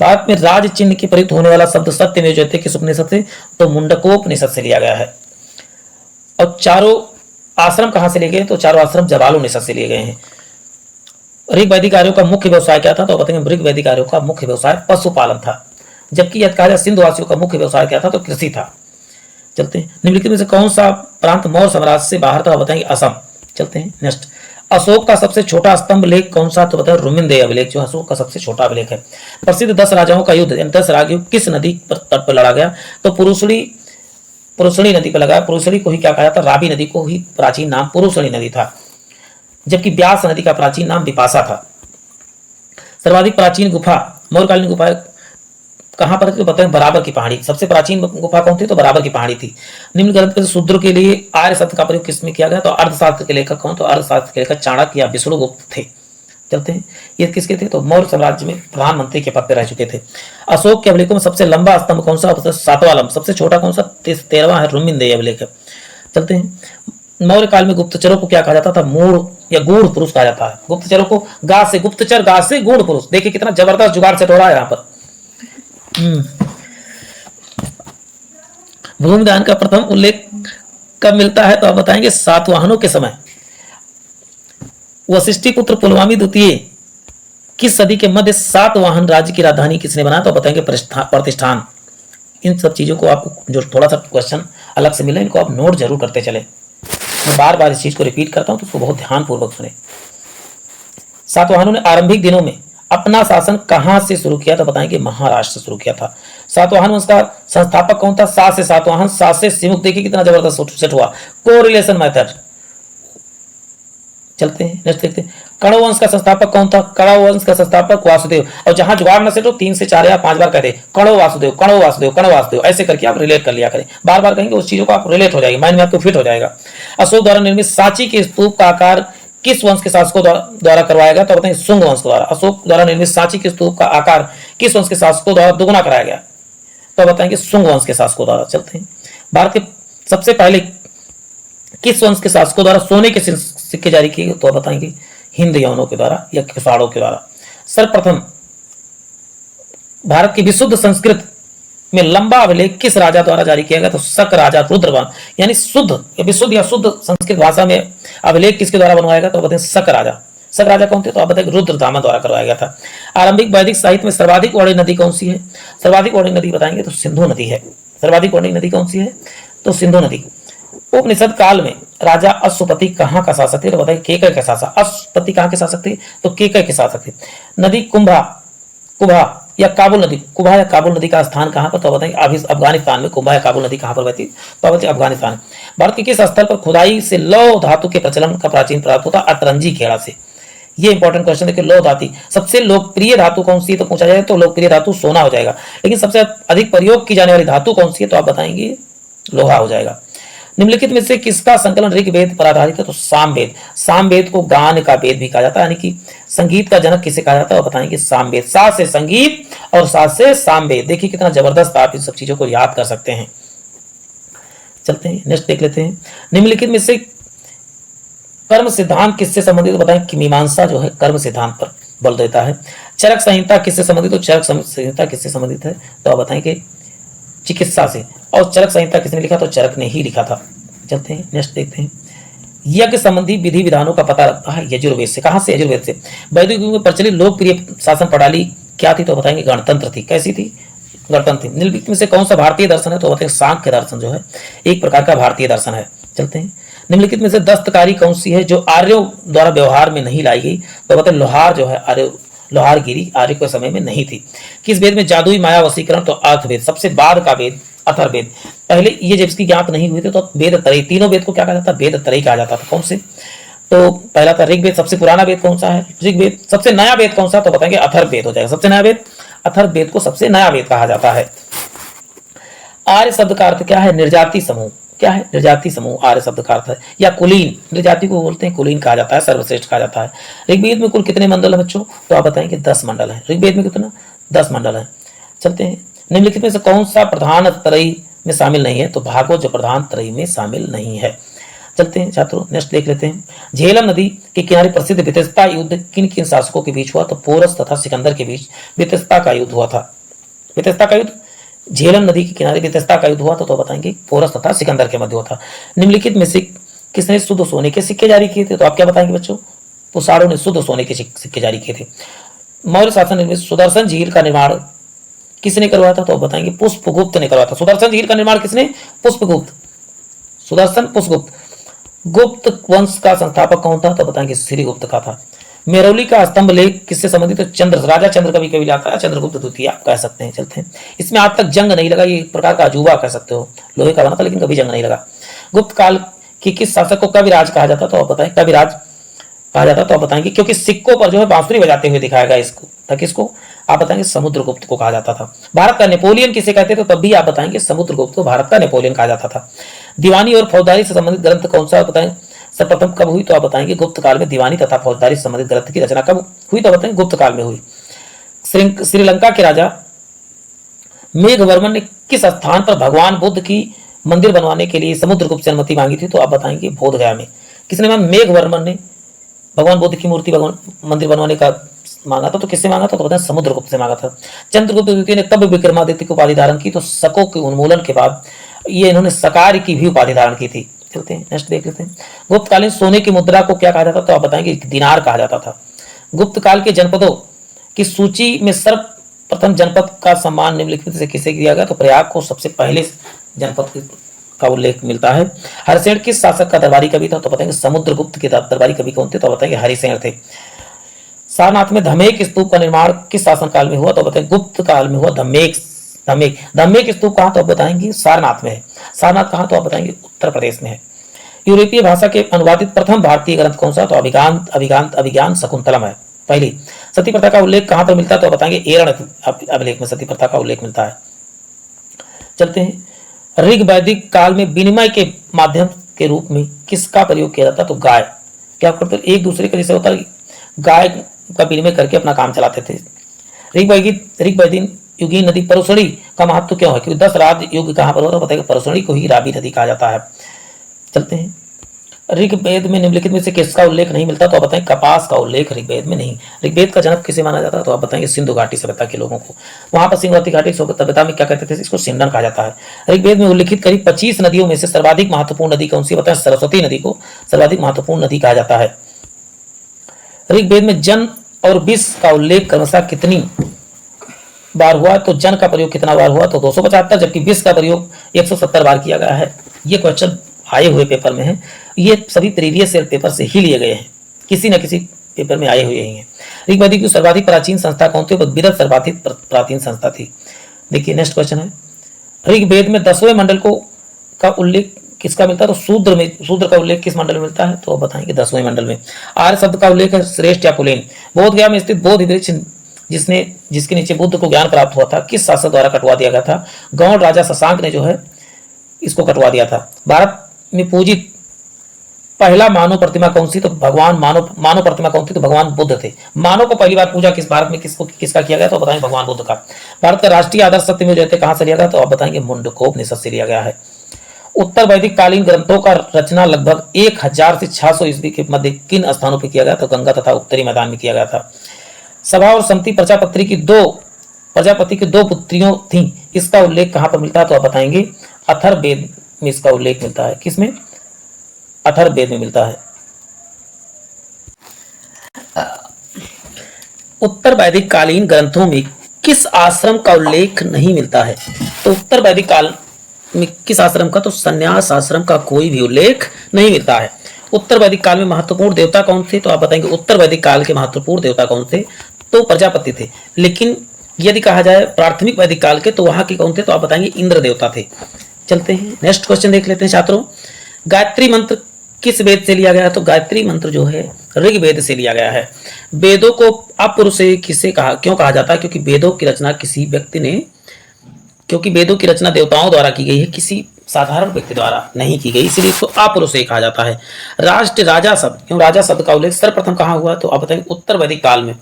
भारत में राज चिन्ह के प्रयुक्त होने वाला शब्द सत्यमेव जयते किस उपनिषद से, तो मुंडकोपनिषद से लिया गया है। और चारों आश्रम कहां से लिए गए, तो चारों आश्रम जवालोपनिषद से लिए गए हैं। ऋग वैदिक आर्यों का मुख्य व्यवसाय क्या था, तो बताएंगे ऋग वैदिक आर्यों का मुख्य व्यवसाय पशुपालन था। जबकि यदि कहा जाए सिंधुवासियों का मुख्य व्यवसाय क्या था, तो कृषि था। चलते हैं, निम्नलिखित में से कौन सा प्रांत मौर्य साम्राज्य से बाहर था, बताएंगे असम। चलते हैं नेक्स्ट, अशोक का सबसे छोटा स्तंभ लेख कौन सा, तो बताएं रुमिनदेय अभिलेख, जो अशोक का सबसे छोटा अभिलेख है। प्रसिद्ध 10 राजाओं का युद्ध, 10 राजयुद्ध किस नदी पर तट पर लड़ा गया, तो पुरुषणी नदी पर लगा। पुरुषणी को ही क्या कहा जाता, रावी नदी को ही प्राचीन नाम पुरुषणी नदी था, जबकि ब्यास नदी का प्राचीन नाम विपाशा था। सर्वाधिक प्राचीन गुफा मौर्यकालीन गुफा कहां पर थी, तो बताएं बराबर की पहाड़ी। सबसे प्राचीन गुफा कौन थी, तो बराबर की पहाड़ी थी। निम्न ग्रंथ में शूद्र के लिए आर्य शब्द का प्रयोग किसमें किया गया, तो अर्थशास्त्र के लेखक कौन, तो अर्थशास्त्र के लेखक चाणक्य या विष्णुगुप्त थे। चलते हैं, ये किसके थे, तो मौर्य साम्राज्य में प्रधानमंत्री के पद पर रह चुके थे। अशोक के अभिलेखों में सबसे लंबा स्तंभ कौन सा, 7वां लंब। सबसे छोटा कौन सा, 13वां है, रुमिनदेय अभिलेख। चलते हैं, मौर्य काल में गुप्तचरों को क्या कहा जाता था, मूढ़ या गूढ़ पुरुष कहा जाता है। गुप्तचरों को गा से गुप्तचर, गा से गूढ़ पुरुष। देखिए कितना जबरदस्त जुगाड़ सेट हो रहा है यहाँ पर। भूमिदान का प्रथम उल्लेख कब मिलता है, तो आप बताएंगे सातवाहनों के समय। वशिष्ठी पुत्र पुलवामी द्वितीय किस सदी के मध्य सातवाहन राज्य की राजधानी किसने बनाया, तो बताएंगे प्रतिष्ठान। इन सब चीजों को आपको जो थोड़ा सा क्वेश्चन अलग से मिले, इनको आप नोट जरूर करते चले। मैं बार बार इस चीज को रिपीट करता हूं, तो उसको बहुत ध्यानपूर्वक सुने। सातवाहनों ने आरंभिक दिनों में अपना शासन कहां से शुरू किया, तो बताएंगे महाराष्ट्र से शुरू किया था। सातवाहन वंश का संस्थापक कौन था, सात से सातवाहन, सात से सिमुक। देखिए कितना जबरदस्त सेट हुआ, कोरिलेशन मेथड। चलते हैं नेक्स्ट देखते हैं, कणव वंश का संस्थापक कौन था, कणव वंश का संस्थापक वासुदेव। और जहां जुगाड़ न सेट हो 3 से 4 या 5 बार कहते कणव वासुदेव, कणव वासुदेव, कणव वासुदेव, ऐसे करके आप रिलेट कर लिया करें। बार बार कहेंगे उस चीजों को आप रिलेट हो जाएगी, माइंड में आपको फिट हो जाएगा। अशोक द्वारा निर्मित सांची के स्तूप का आकार किस वंश के शासकों द्वारा करवाया गया, तो बताएंगे शुंग वंश द्वारा। अशोक द्वारा निर्मित सांची के स्तूप का आकार किस वंश के शासकों द्वारा दोगुना कराया गया, तो बताएंगे शुंग वंश के शासकों द्वारा। चलते हैं, भारत के सबसे पहले किस वंश के शासकों द्वारा सोने के सिक्के जारी किए, तो बताएंगे हिंद यवनों के द्वारा या कुषाणों के द्वारा। सर्वप्रथम भारत की विशुद्ध संस्कृत में लंबा अभिलेख किस राजा द्वारा जारी किया गया, तो शक राजा रुद्रवन। यानी शुद्ध या विशुद्ध या शुद्ध संस्कृत भाषा में अभिलेख किसके द्वारा बनवाया गया, तो बताएं शक राजा। सब राजा कौन थे? तो आप बताएंगे रुद्रदामन द्वारा करवाया गया था। आरंभिक वैदिक साहित्य में सर्वाधिक वर्णित नदी कौन सी है? सर्वाधिक वर्णित नदी बताएंगे तो सिंधु नदी है। सर्वाधिक वर्णित नदी कौन सी है? तो सिंधु नदी। उपनिषद काल में राजा अश्वपति कहाँ का शासक थे? तो बताइए केकय के शासक। अश्वपति कहाँ के शासक थे? तो केकय के शासक थे। नदी कुंभा कुभा या काबुल नदी, कुभा या काबुल नदी का स्थान कहाँ पर? तो बताएंगे अभी अफगानिस्तान में। कुंभा या काबुल नदी कहाँ पर बहती? तो बताइए अफगानिस्तान। भारत के किस स्थल पर खुदाई से लौह धातु के प्रचलन का प्राचीन प्राप्त होता? अतरंजी खेड़ा से। ये इंपॉर्टेंट क्वेश्चन देखिए, लौह धातु सबसे लोकप्रिय धातु कौन सी है? तो पूछा जाए तो लोकप्रिय धातु सोना हो जाएगा, लेकिन सबसे अधिक प्रयोग की जाने वाली धातु कौन सी है? तो आप बताएंगे लोहा हो जाएगा। निम्नलिखित में से किसका संकलन ऋग्वेद पर आधारित है? तो सामवेद। सामवेद को गान का वेद भी कहा जाता है, यानी कि संगीत का जनक किसे कहा जाता है? और बताएंगे सामवेद। सा से संगीत और सा से सामवेद। देखिए कितना जबरदस्त आप इन सब चीजों को याद कर सकते हैं। चलते हैं नेक्स्ट देख लेते हैं। निम्नलिखित में से कर्म सिद्धांत किससे संबंधित? तो बताएं कि मीमांसा जो है कर्म सिद्धांत पर बल देता है। चरक संहिता किससे संबंधित? तो चरक संहिता किससे संबंधित है? तो आप बताएं कि चिकित्सा से। और चरक संहिता किसने लिखा? तो चरक ने ही लिखा था। चलते हैं नेक्स्ट देखते हैं। यज्ञ संबंधी विधि विधानों का पता लगता है यजुर्वेद से। कहां से? यजुर्वेद से। वैदिक युग में प्रचलित लोकप्रिय शासन प्रणाली क्या थी? तो बताएंगे गणतंत्र थी। कैसी थी? गणतंत्र थी। निम्नलिखित में से कौन सा भारतीय दर्शन है? तो बताएंगे सांख्य दर्शन जो है एक प्रकार का भारतीय दर्शन है। चलते हैं। निम्नलिखित में से दस्तकारी कौन सी है जो आर्यों द्वारा व्यवहार में नहीं लाई गई? तो बताएं लोहार जो है आर्य, लोहारगिरी आर्य के समय में नहीं थी। किस वेद में जादुई माया वशीकरण? तो अर्थवेद। सबसे बाद का वेद अथर्ववेद। पहले ये जब इसकी ज्ञात नहीं हुई थी तो वेद त्रय, तीनों वेद को क्या कहा जाता? वेद त्रय कहा जाता था। कौन से? तो पहला था ऋग्वेद। सबसे पुराना वेद कौन सा है? ऋग्वेद। सबसे नया वेद कौन सा? तो बताएंगे अथर्ववेद हो जाएगा। सबसे नया वेद अथर्ववेद को सबसे नया वेद कहा जाता है। आर्य शब्द का अर्थ क्या है? निर्जाति समूह। क्या है? निर्जाति समूह आर्य शब्द का अर्थ है, या कुलीन। निर्जाति को बोलते हैं कुलीन कहा जाता है, सर्वश्रेष्ठ कहा जाता है। ऋग्वेद में कुल कितने मंडल है बच्चों? तो आप बताएंगे 10 मंडल है। ऋग्वेद में कितना? 10 मंडल है। चलते हैं। निम्नलिखित में से कौन सा प्रधान त्रयी में शामिल नहीं है? तो भागवत जो प्रधान त्रयी में शामिल नहीं है। चलते हैं छात्रों नेक्स्ट देख लेते हैं। झेलम नदी के किनारे प्रसिद्ध वितस्ता युद्ध किन किन शासकों के बीच हुआ? तो पोरस तथा सिकंदर के बीच वितस्ता का युद्ध हुआ था। वितस्ता का युद्ध झेलम नदी के किनारे वितस्ता का युद्ध हुआ तो बताएंगे पोरस तथा सिकंदर के मध्य हुआ था। निम्नलिखित में से किसने शुद्ध सोने के सिक्के जारी किए थे? तो आप क्या बताएंगे बच्चों? पुसारों ने शुद्ध सोने के सिक्के जारी किए थे। मौर्य शासन में सुदर्शन झील का निर्माण किसने करवाया था? तो बताएंगे पुष्पगुप्त ने करवाया था। सुदर्शन झील का निर्माण किसने? पुष्पगुप्त। सुदर्शन पुष्पगुप्त। गुप्त वंश का संस्थापक कौन था? तो बताएंगे श्रीगुप्त का था। मेरौली का स्तंभ लेख किससे संबंधित? चंद्र, राजा चंद्र कभी कभी जाता है, चंद्रगुप्त द्वितीय आप कह सकते हैं। चलते हैं। इसमें आज तक जंग नहीं लगा, ये एक प्रकार का अजूबा कह सकते हो। लोहे का बना था लेकिन कभी जंग नहीं लगा। गुप्त काल की किस शासक को कविराज कहा जाता? तो आप बताएं कविराज कहा जाता। तो आप बताएंगे क्योंकि सिक्कों पर जो है बांसुरी बजाते हुए दिखाया गया इसको, था किसको? आप बताएंगे समुद्रगुप्त को कहा जाता था। भारत का नेपोलियन किसे कहते थे? तो तब भी आप बताएंगे समुद्रगुप्त को भारत का नेपोलियन कहा जाता था। दीवानी और फौजदारी से संबंधित ग्रंथ कौन सा बताएं सर्वप्रथम कब हुई? तो आप बताएंगे गुप्त काल में दीवानी तथा फौजदारी से संबंधित ग्रंथ की रचना कब हुई? तो बताएंगे गुप्त काल में हुई। श्रीलंका के राजा मेघवर्मन ने किस स्थान पर भगवान बुद्ध की मंदिर बनवाने के लिए समुद्रगुप्त से अनुमति मांगी थी? तो आप बताएंगे बोधगया में। किसने? मेघवर्मन ने भगवान बुद्ध की मूर्ति भगवान मंदिर बनवाने का मांगा था। तो किससे मांगा था? तो बताएं समुद्रगुप्त से मांगा था। चंद्रगुप्त द्वितीय ने कब विक्रमादित्य की उपाधि धारण की? तो शकों के उन्मूलन के बाद ये इन्होंने सकार की भी उपाधि धारण की थी। चलते हैं नेक्स्ट देख लेते हैं। गुप्तकालीन सोने की मुद्रा को क्या कहा जाता? तो आप बताएंगे दिनार कहा जाता था। गुप्त काल के जनपदों की सूची में सर्वप्रथम जनपद का सम्मान निम्नलिखित से किसे दिया गया? तो प्रयाग को सबसे पहले जनपद का उल्लेख मिलता है। हरिसेन किस शासक का दरबारी कवि था? तो बताएंगे समुद्रगुप्त के दरबारी कवि कौन थे? तो बताएंगे हरिसेन थे। सारनाथ में धमेक स्तूप का निर्माण किस शासन काल में हुआ? तो बताएंगे गुप्त काल में हुआ। धमेक स्तूप कहाँ? तो आप बताएंगे सारनाथ में है। सारनाथ कहाँ? तो आप बताएंगे उत्तर प्रदेश में है। यूरोपीय भाषा के अनुवादित प्रथम भारतीय ग्रंथ कौन सा? तो अभिज्ञान शकुंतलम है। पहली सती प्रथा का उल्लेख कहां पर मिलता है? तो बताएंगे एरण अभिलेख में सती प्रथा का उल्लेख मिलता है। चलते हैं। ऋग वैदिक काल में विनिमय के माध्यम के रूप में किसका प्रयोग किया जाता? तो गाय। क्या करते? एक दूसरे का जैसे होता है गाय का विनिमय करके अपना काम चलाते थे। ऋग्वैदिक युगीन नदी परुषणी का महत्व क्यों है? क्योंकि 10 राज युग कहां पर होता? बताएगा परुषणी को ही रावी नदी कहा जाता है। चलते हैं। ऋग्वेद में निम्नलिखित में से किसका उल्लेख नहीं मिलता? तो आप बताएं कपास का उल्लेख ऋग्वेद में नहीं। ऋग्वेद का जनक किसे माना जाता है? तो आप बताएंगे सिंधु घाटी सभ्यता के लोगों को। वहां पर सिंधु घाटी सभ्यता में क्या कहते थे? इसको सिंडन कहा जाता है। ऋग्वेद में उल्लिखित करीब 25 नदियों में से सर्वाधिक महत्वपूर्ण नदी कौन सी? बताएं सरस्वती नदी को सर्वाधिक महत्वपूर्ण नदी कहा जाता है। ऋग्वेद में जन और विष का उल्लेख क्रमशः कितनी बार हुआ? तो जन का प्रयोग कितना बार हुआ? तो 275, जबकि विष का प्रयोग 170 बार किया गया है। ये क्वेश्चन आए हुए पेपर में है, ये सभी प्रीवियस ईयर पेपर से ही लिए गए हैं, किसी न किसी पेपर में आए हुए ही हैं। ऋग्वेद की सर्वाधिक प्राचीन संस्था कौन थी? विदर्भ सर्वाधिक प्राचीन संस्था थी। देखिए नेक्स्ट क्वेश्चन है, ऋग्वेद में 10वें मंडल को का उल्लेख किसका मिलता है? तो शूद्र का उल्लेख किस मंडल में मिलता है? तो बताएंगे 10वें मंडल में। आर्य शब्द का उल्लेख है श्रेष्ठ या पुलेन। बोधगया में स्थित बोधि वृक्ष जिसके नीचे बुद्ध को ज्ञान प्राप्त हुआ था, किस शासक द्वारा कटवा दिया गया था? गौड़ राजा शशांक ने जो है इसको कटवा दिया था। भारत में पूजित पहला मानव प्रतिमा कौन सी? तो भगवान मानव प्रतिमा कौन थी? तो भगवान बुद्ध थे। मानव को पहली बार पूजा भारत में किसका किया गया? तो बताएंगे भगवान बुद्ध का। भारत का राष्ट्रीय आदर्श सत्यमेव जयते कहां से लिया गया? तो आप बताएंगे मुंडकोपनिषद से लिया गया है। उत्तर वैदिक कालीन ग्रंथों का रचना लगभग 1000 से 600 ईस्वी के मध्य किन स्थानों पर किया गया? तो गंगा तथा उत्तरी मैदान में किया गया था। सभा और समति प्रजापति की दो पुत्रियों थीं, इसका उल्लेख कहां पर मिलता है? तो आप बताएंगे अथर्ववेद में इसका उल्लेख मिलता है। किसमें? अथर्ववेद में मिलता है। उत्तर वैदिक कालीन ग्रंथों में किस आश्रम का उल्लेख नहीं मिलता है? तो उत्तर वैदिक काल में किस आश्रम का? तो संन्यास आश्रम का कोई भी उल्लेख नहीं मिलता है। उत्तर वैदिक काल में महत्वपूर्ण देवता कौन थे? तो आप बताएंगे उत्तर वैदिक काल के महत्वपूर्ण देवता कौन थे? तो प्रजापति थे। लेकिन यदि कहा जाए प्राथमिक वैदिक काल के, तो वहां के कौन थे? तो आप बताएंगे इंद्र देवता थे। चलते हैं नेक्स्ट क्वेश्चन देख लेते हैं छात्रों। गायत्री मंत्र किस वेद से लिया गया है? तो गायत्री मंत्र जो है ऋग्वेद से लिया गया है। वेदों को अपौरुषेय किसे क्यों कहा जाता है? क्योंकि वेदों की रचना वेदों की रचना देवताओं द्वारा की गई है, किसी साधारण व्यक्ति द्वारा नहीं की गई, इसलिए इसको अपौरुषेय कहा जाता है। राजा शब्द क्यों? राजा शब्द का उल्लेख सर्वप्रथम कहां हुआ? तो आप बताएंगे उत्तर वैदिक काल में।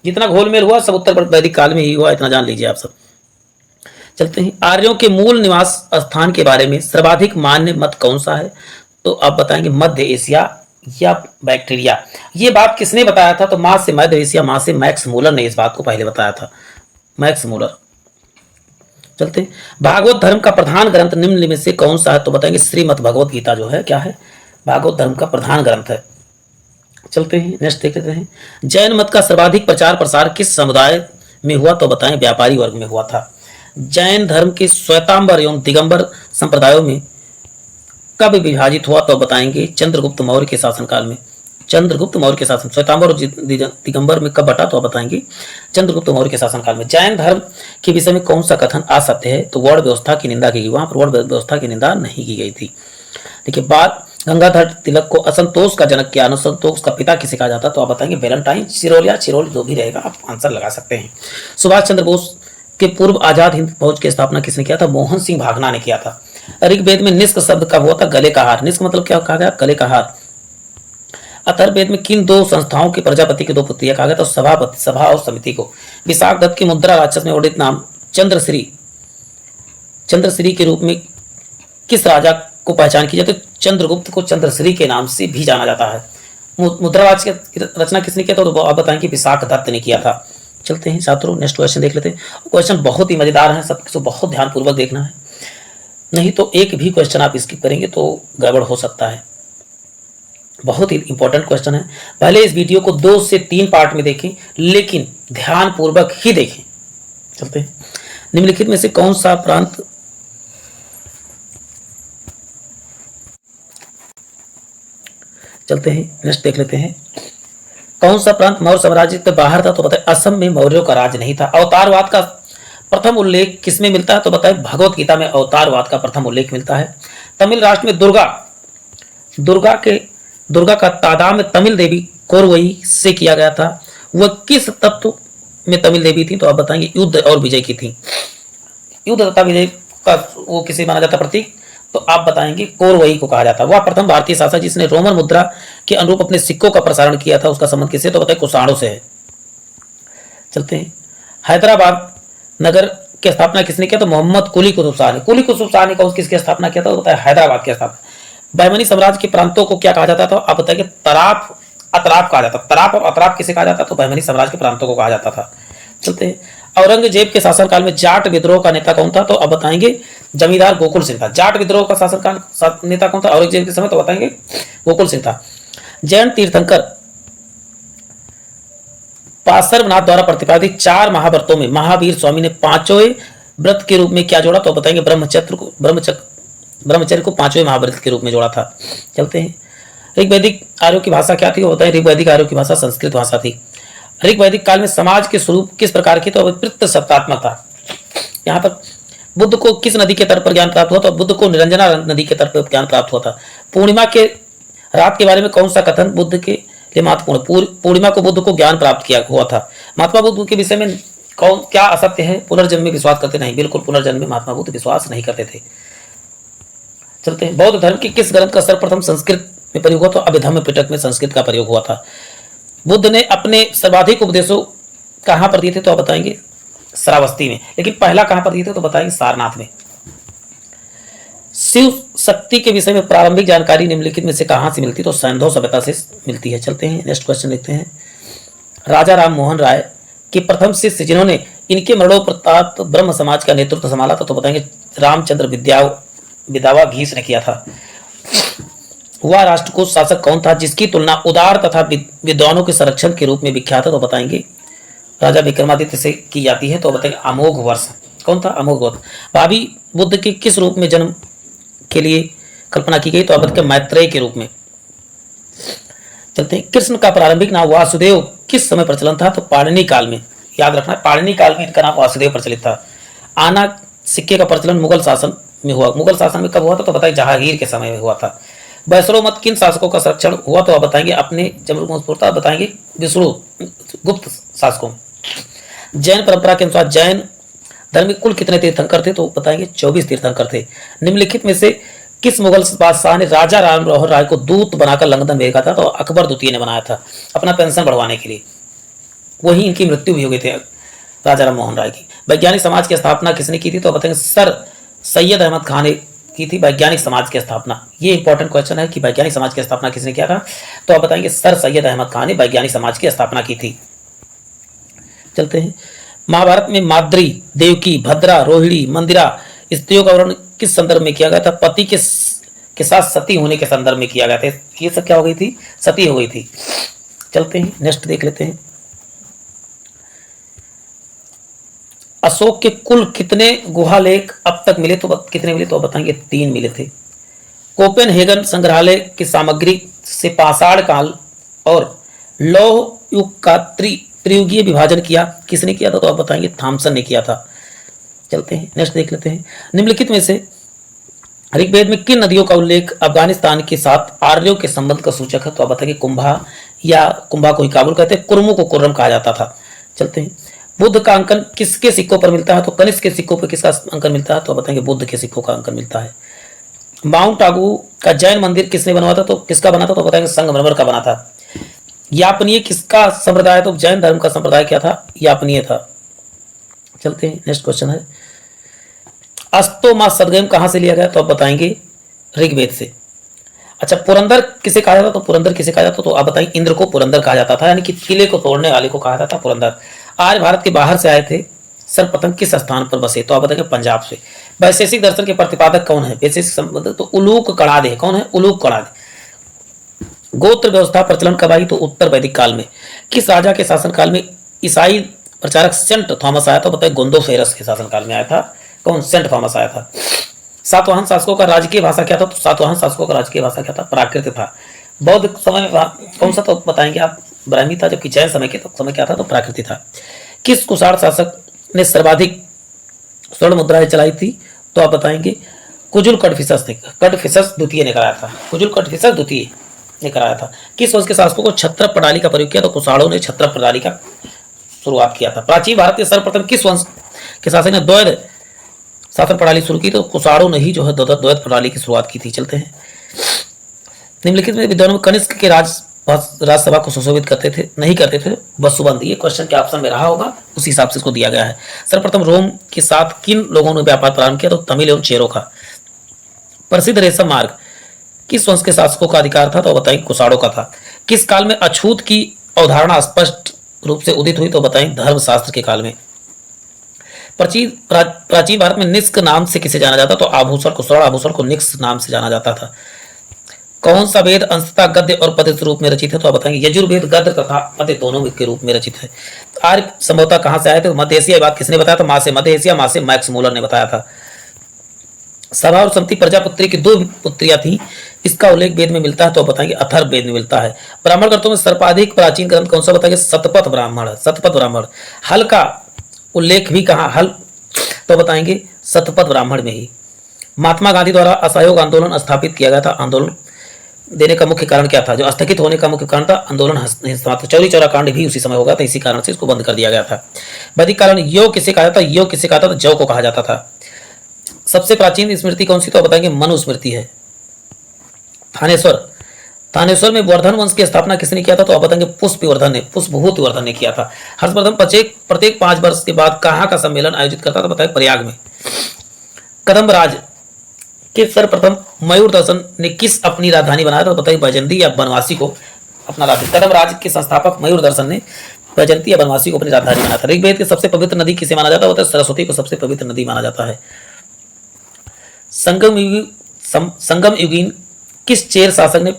जितना घोलमेल हुआ सब उत्तर वैदिक काल में ही हुआ, इतना जान लीजिए आप सब। चलते हैं, आर्यों के मूल निवास स्थान के बारे में सर्वाधिक मान्य मत कौन सा है? तो आप बताएंगे मध्य एशिया या बैक्टीरिया। ये बात किसने बताया था? तो मां से मध्य एशिया, मां से मैक्स मूलर ने इस बात को पहले बताया था, मैक्स मूलर। चलते हैं, भागवत धर्म का प्रधान ग्रंथ निम्न में से कौन सा है? तो बताएंगे श्रीमद् भगवत गीता जो है क्या है? भागवत धर्म का प्रधान ग्रंथ है। चलते हैं नेक्स्ट देख लेते हैं, जैन मत का सर्वाधिक प्रचार प्रसार किस समुदाय में हुआ? तो बताएं व्यापारी वर्ग में हुआ था। जैन धर्म के श्वेतांबर एवं दिगंबर संप्रदायों में कब विभाजित हुआ? तो बताएंगे चंद्रगुप्त मौर्य के शासनकाल में। चंद्रगुप्त मौर्य के शासन, श्वेतांबर और दिगंबर में कब बटा? तो बताएंगे चंद्रगुप्त मौर्य के शासनकाल में। जैन धर्म के विषय में कौन सा कथन असत्य है? तो वर्ण व्यवस्था की निंदा की गई, वहां पर वर्ण व्यवस्था की निंदा नहीं की गई थी। देखिए, बात गंगाधर तिलक को असंतोष का जनक किया, असंतोष का पिता किसे कहा जाता? तो आप बताएंगे वैलेंटाइन, चिरोल या चिरोल जो भी रहेगा आप आंसर लगा सकते हैं। सुभाष चंद्र बोस के पूर्व आजाद हिंद फौज की स्थापना किसने किया था? मोहन सिंह भागना ने किया था। ऋग्वेद में निष्क शब्द कब हुआ था? गले का हार। निष्क मतलब क्या कहा गया? गले का हार। अथर्ववेद में किन दो संस्थाओं के प्रजापति की दो पुत्रियां कहा गया? तो सभा और समिति को। विशाख दत्त की मुद्रा राक्षस में वर्णित नाम चंद्रश्री के रूप में किस राजा को पहचान की जाती है? तो चंद्रगुप्त को चंद्रश्री के नाम से भी जाना जाता है। मुद्रा राज की रचना किसने किया? तो आप बताएं कि विशाख दत्त ने किया था। चलते हैं छात्रों नेक्स्ट क्वेश्चन देख लेते हैं। क्वेश्चन बहुत ही मजेदार है, सबको बहुत ध्यानपूर्वक देखना है, नहीं तो एक भी क्वेश्चन आप स्किप करेंगे तो गड़बड़ हो सकता है। बहुत ही इंपॉर्टेंट क्वेश्चन है। पहले इस वीडियो को 2 से 3 पार्ट में देखें, लेकिन ध्यानपूर्वक ही देखें। चलते हैं, निम्नलिखित में से कौन सा प्रांत चलते हैं नेक्स्ट देख लेते हैं, कौन सा प्रांत मौर्य साम्राज्य के बाहर था? तो बताए असम में मौर्यों का राज नहीं था। अवतारवाद का प्रथम उल्लेख किसमें मिलता है? तो बताए भगवत गीता में अवतारवाद का प्रथम उल्लेख मिलता है। तमिल राष्ट्र में दुर्गा का तादाम तमिल देवी कोरवई से किया गया था। वह किस तत्व में तमिल देवी थी? तो आप बताएंगे युद्ध और विजय की थी। युद्ध तथा विजय का वो किसे माना जाता प्रतीक? तो आप बताएंगे कोरवई को कहा जाता है। वह प्रथम भारतीय शासक जिसने रोमन मुद्रा के अनुरूप अपने सिक्कों का प्रसारण किया था, उसका संबंध किससे? तो बताइए कुषाणों से है। चलते हैं, हैदराबाद नगर की स्थापना किसने किया? तो मोहम्मद कुली कुतुब शाह ने। कुली कुतुब शाह ने किसकी स्थापना किया था? तो बताया हैदराबाद की स्थापना। बहमनी साम्राज्य के प्रांतों को क्या कहा जाता था? आप बताइए तराप अतराप कहा जाता। तराप और अतराप किसे कहा जाता? तो बहमनी साम्राज्य के प्रांतों को कहा जाता था। चलते हैं, औरंगजेब के शासनकाल में जाट विद्रोह का नेता कौन था? तो अब बताएंगे जमींदार गोकुल सिंह था। जाट विद्रोह का शासनकाल नेता कौन था औरंगजेब के समय? तो बताएंगे गोकुल सिंह था। जैन तीर्थंकर पार्श्वनाथ द्वारा प्रतिपादित 4 महाव्रतों में महावीर स्वामी ने 5वें व्रत के रूप में क्या जोड़ा, तो बताएंगे ब्रह्मचर्य को 5वें महाव्रत के रूप में जोड़ा था। चलते हैं, ऋग्वैदिक आर्यों की भाषा क्या थी, वो बताएं। ऋग्वैदिक आर्यों की भाषा संस्कृत भाषा थी। ऋग्वैदिक काल में समाज के स्वरूप किस प्रकार की, तो विपरीत सत्तात्मक था। यहाँ पर बुद्ध को किस नदी के तट पर ज्ञान प्राप्त हुआ, तो बुद्ध को निरंजना नदी के तट पर ज्ञान प्राप्त हुआ था। पूर्णिमा के रात के बारे में कौन सा कथन बुद्ध के लिए महत्वपूर्ण, पूर्णिमा को बुद्ध को ज्ञान प्राप्त किया हुआ था। महात्मा बुद्ध के विषय में कौन क्या असत्य है, पुनर्जन्म में विश्वास करते नहीं, बिल्कुल पुनर्जन्म में महात्मा बुद्ध विश्वास नहीं करते थे। चलते हैं, बौद्ध धर्म के किस ग्रंथ का सर्वप्रथम संस्कृत में प्रयोग हुआ, तो अभिधम्म पिटक में संस्कृत का प्रयोग हुआ था। बुद्ध ने अपने सर्वाधिक उपदेशों कहां पर दिए थे, तो आप बताएंगे श्रावस्ती में, लेकिन पहला कहां पर दिए थे, तो बताएंगे सारनाथ में। शिव शक्ति के विषय में प्रारंभिक जानकारी निम्नलिखित में से कहां से मिलती है, तो सैंधव सभ्यता से मिलती है। चलते हैं, नेक्स्ट क्वेश्चन देखते हैं। राजा राम मोहन राय के प्रथम शिष्य जिन्होंने इनके मरणोपरांत ब्रह्म समाज का नेतृत्व संभाला था, तो बताएंगे रामचंद्र विद्यावागीश ने किया था। वह राष्ट्रकूट शासक कौन था जिसकी तुलना उदार तथा विद्वानों के संरक्षण के रूप में विख्यात है, तो बताएंगे राजा विक्रमादित्य से की जाती है। तो बताएंगे अमोघ वर्ष। कौन था, अमोघ वर्ष। भावी बुद्ध के किस रूप में जन्म के लिए कल्पना की गई, तो अब मैत्रेय के रूप में। चलते हैं, कृष्ण का प्रारंभिक नाम वासुदेव किस समय प्रचलन था, तो पाणिनि काल में। याद रखना, पाणिनि काल में इनका नाम वासुदेव प्रचलित था। आना सिक्के का प्रचलन मुगल शासन में हुआ। मुगल शासन में कब हुआ था, तो बताइए जहांगीर के समय में हुआ था। वैष्णव मत किन शासकों का संरक्षण हुआ, तो आप बताएंगे अपने जमरूता बताएंगे विष्णु गुप्त शासकों। जैन परंपरा के अनुसार जैन धर्म में कुल कितने तीर्थंकर थे, तो बताएंगे 24 तीर्थंकर थे। निम्नलिखित में से किस मुगल बादशाह ने राजा राम मोहन राय को दूत बनाकर लंदन भेजा था, तो अकबर द्वितीय ने बनाया था अपना पेंशन बढ़वाने के लिए। वही इनकी मृत्यु भी हो गई थी राजा राम मोहन राय की। वैज्ञानिक समाज की स्थापना किसने की थी, तो बताएंगे सर सैयद अहमद खान ने की थी वैज्ञानिक समाज की स्थापना। ये इंपॉर्टेंट क्वेश्चन है कि वैज्ञानिक समाज की स्थापना किसने किया था, तो आप बताएंगे सर सैयद अहमद खान ने वैज्ञानिक समाज की स्थापना की थी। चलते हैं, महाभारत में माद्री, देवकी, भद्रा, रोहिणी, मंदिरा स्त्रियों का वर्णन किस संदर्भ में किया गया था, पति के साथ सती होने के संदर्भ में किया गया था। ये सब क्या हो गई थी, सती हो गई थी। चलते हैं, नेक्स्ट देख लेते हैं। अशोक के कुल कितने गुहा लेख अब तक मिले, तो कितने मिले, तो बताएंगे 3 मिले थे। कोपेनहेगन संग्रहालय की सामग्री से पाषाण काल और लौह युग का त्रियुगीय विभाजन किया किसने किया था, तो आप बताएंगे थॉमसन ने किया था। चलते हैं, नेक्स्ट देख लेते हैं। निम्नलिखित में से ऋग्वेद में किन नदियों का उल्लेख अफगानिस्तान के साथ आर्यों के संबंध का सूचक है, तो आप बताएंगे कुंभा, या कुंभा को ही काबुल कहते हैं, कुर्मों को कुर्रम कहा जाता था। चलते हैं, बुद्ध का अंकन किसके सिक्कों पर मिलता है, तो कनिष्क के सिक्कों पर किसका अंकन मिलता है, तो बताएंगे बुद्ध के सिक्कों का अंकन मिलता है। माउंट आबू का जैन मंदिर किसने बनवाया था, तो किसका बना था, तो बताएंगे संगमरमर का बना था। यापनीय किसका संप्रदाय, तो जैन धर्म का संप्रदाय क्या था, यापनीय था। चलते हैं, नेक्स्ट क्वेश्चन है। अस्तो मा सदगम कहां से लिया गया, तो आप बताएंगे ऋग्वेद से। अच्छा, पुरंदर किसे कहा जाता, तो पुरंदर किसे कहा जाता, तो आप बताएंगे इंद्र को पुरंदर कहा जाता था, यानी कि किले को तोड़ने वाले को कहा जाता था पुरंदर। आज भारत के बाहर से आए थे सर्वप्रथम किस स्थान पर बसे, तो आप बताएंगे पंजाब से। वैशेषिक दर्शन के प्रतिपादक कौन है, वैशेषिक संबंध, तो उलूक कणादे। कौन है, उलूक कणादे। गोत्र व्यवस्था प्रचलन कब आई, तो उत्तर वैदिक काल में। किस राजा के शासनकाल में ईसाई प्रचारक सेंट थॉमस आया था, बताइए गोंदोफेरस के शासनकाल में आया था। कौन, सेंट थॉमस आया था। सातवाहन शासकों का राजकीय भाषा क्या था, तो सातवाहन शासकों का राजकीय भाषा क्या था, प्राकृत था। बौद्ध समय में कौन सा, तो बताएंगे आप ब्राह्मी था, जबकि जैन समय के तो समय क्या था, तो प्राकृति था। किस कुषाण शासक ने सर्वाधिक स्वर्ण मुद्राएं चलाई थी, तो आप बताएंगे कुजुल कटफिसस ने, कटफिसस द्वितीय ने कराया था, कुजुल कटफिसस द्वितीय ने कराया था। किस वंश के शासकों को छत्र प्रणाली का प्रयोग किया, तो कुषाणों ने छत्र प्रणाली का शुरुआत किया था। प्राचीन भारत के सर्वप्रथम किस वंश के शासक ने द्वैध शासन प्रणाली शुरू की, तो कुषाणों ने ही जो है द्वैध प्रणाली की शुरुआत की थी। चलते हैं, निम्नलिखित में विद्वानों में कनिष्क के राज्यसभा को सुशोभित करते थे, नहीं करते थे, वसुबंद। ये क्वेश्चन के ऑप्शन में रहा होगा, उस हिसाब से इसको दिया गया है। सर्वप्रथम रोम के साथ किन लोगों ने व्यापार प्रारंभ किया, तो तमिल एवं चेरो का। प्रसिद्ध रेशम मार्ग किस वंश के शासकों का अधिकार था, तो बताएं कुषाणों का था। किस काल में अछूत की अवधारणा स्पष्ट रूप से उदित हुई, तो बताएं धर्मशास्त्र के काल में। प्राचीन भारत में निष्क नाम से किसे जाना जाता, तो आभूषण को, स्वर्ण आभूषण को निष्क नाम से जाना जाता था। कौन सा वेद अंशतः गद्य और पद्य रूप में रचित है? तो आप बताएंगे यजुर्वेद गद्य तथा पद्य दोनों के रूप में रचित है। आर्य संभवतः कहां से आए थे? मध्य एशिया। बात किसने बताया था? माँ से। मध्य एशिया, माँ से मैक्स मूलर ने बताया था। सभा और समति प्रजापुत्री की दो पुत्रियां थी, इसका उल्लेख वेद में मिलता है, तो बताएंगे अथर्व वेद में मिलता है। ब्राह्मण ग्रंथों में सर्वाधिक प्राचीन ग्रंथ कौन सा? बताएंगे शतपथ ब्राह्मण। शतपथ ब्राह्मण। हल का उल्लेख भी कहाँ? हल, तो बताएंगे शतपथ ब्राह्मण में ही। महात्मा गांधी द्वारा असहयोग आंदोलन स्थापित किया गया था, आंदोलन देने का मुख्य कारण क्या था? जो स्थगित होने का मुख्य कारण था आंदोलन चौरी चौरा कांड भी उसी समय होगा था, इसी कारण से इसको बंद कर दिया गया था। वैदिक काल में योग किसे कहा जाता? योग किसे कहा जाता? जौ को कहा जाता था। सबसे प्राचीन स्मृति कौन सी? तो बताएंगे मनुस्मृति है। थानेश्वर। थानेश्वर में वर्धन वंश की स्थापना किसने किया था? तो आप बताएंगे पुष्पवर्धन ने, पुष्पभूतिवर्धन ने किया था। हर्षवर्धन प्रत्येक 5 वर्ष के बाद कहाँ का सम्मेलन आयोजित करता था? बताएं प्रयाग में। कदम्ब राज के सर्वप्रथम मयूर दर्शन ने किस अपनी राजधानी बनाया था? बताइए बैजंती या बनवासी को अपना राजधानी। कदम्ब राज के संस्थापक मयूर दर्शन ने बैजंती या बनवासी को अपनी राजधानी बनाया था। ऋग्वेद की सबसे पवित्र नदी किसे माना जाता है? सरस्वती को सबसे पवित्र नदी माना जाता है। संगम युगीन किस चेर शासक ने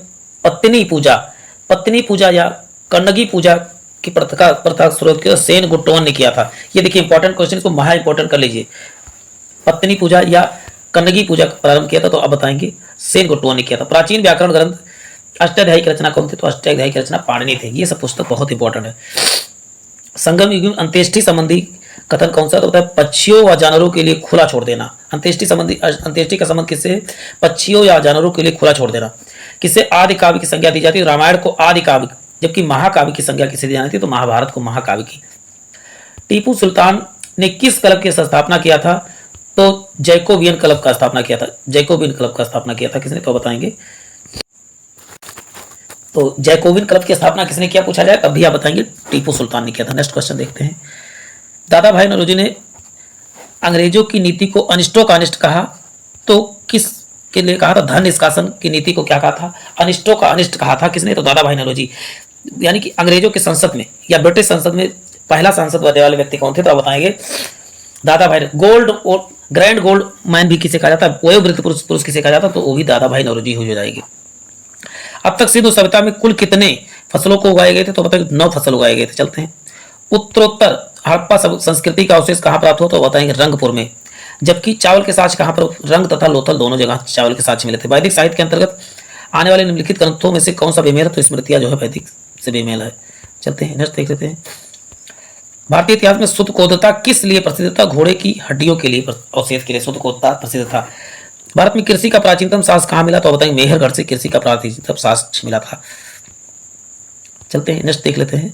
पत्नी पूजा या कन्नगी पूजा की प्रथा शुरू की? सेन गुट्टवन ने किया था। ये देखिए इंपॉर्टेंट क्वेश्चन, इसको महा इंपॉर्टेंट कर लीजिए। पत्नी पूजा या कन्नगी पूजा का प्रारंभ किया था? तो अब बताएंगे सेन गुट्टवन ने किया था। प्राचीन व्याकरण ग्रंथ अष्टाध्यायी की रचना कौन थी? तो अष्टाध्यायी की रचना पाणिनि थे। ये सब पुस्तक बहुत इंपॉर्टेंट है। संगम युग में अंत्येष्टि संबंधी कथन कौन सा? तो होता है पक्षियों व जानवरों के लिए खुला छोड़ देना। अंत्येष्टि का संबंध किससे? पक्षियों या जानवरों के लिए खुला छोड़ देना। किसे आदि काव्य की संज्ञा दी जाती है? रामायण को आदि काव्य, जबकि महाकाव्य की संज्ञा किसे दी जाती है? तो महाभारत को महाकाव्य की। टीपू सुल्तान ने किस क्लब की स्थापना किया था? तो जैकोबियन क्लब का स्थापना किया था। जैकोबियन क्लब का स्थापना किया था किसने? तो बताएंगे तो जैकोबियन क्लब की स्थापना किसने किया पूछा जाए तब भी आप बताएंगे टीपू सुल्तान ने किया था। नेक्स्ट क्वेश्चन देखते हैं। दादा भाई नौरोजी ने अंग्रेजों की नीति को अनिष्टों का अनिष्ट कहा, तो किस के लिए कहा था? धन निष्कासन की नीति को क्या कहा था? अनिष्टों का अनिष्ट कहा था किसने? तो दादा भाई नौरोजी। यानी कि अंग्रेजों की संसद में या ब्रिटिश संसद में पहला सांसद बनने वाले व्यक्ति कौन थे? तो आप बताएंगे दादा भाई। गोल्ड और ग्रैंड गोल्ड मैन भी किसे कहा जाता है? वयोवृद्ध पुरुष किसे कहा जाता है? तो वो भी दादा भाई नौरोजी हो जाएगी। अब तक सिंधु सभ्यता में कुल कितने फसलों को उगाए गए थे? तो बताएंगे 9 फसल उगाए गए थे। चलते हैं। उत्तरोत्तर हड़प्पा संस्कृति का अवशेष कहाँ प्राप्त हुआ? तो बताएंगे रंगपुर में। जबकि चावल के साक्ष्य कहाँ पर? रंग तथा लोथल दोनों जगह चावल के साक्ष्य मिले थे। वैदिक साहित्य के अंतर्गत आने वाले निम्नलिखित ग्रंथों में से कौन सा बेमेल है? तो स्मृतियां जो है वैदिक से बेमेल है। चलते हैं नेक्स्ट देख लेते हैं। भारतीय इतिहास में शुद्धकोदता किस लिए प्रसिद्ध था? घोड़े की हड्डियों के लिए, अवशेष के लिए शुद्धकोदता प्रसिद्ध था। भारत में कृषि का प्राचीनतम शास्त्र कहाँ मिला? तो बताएंगे मेहरगढ़ से कृषि का प्राचीनतम शास्त्र मिला था। चलते हैं नेक्स्ट देख लेते हैं।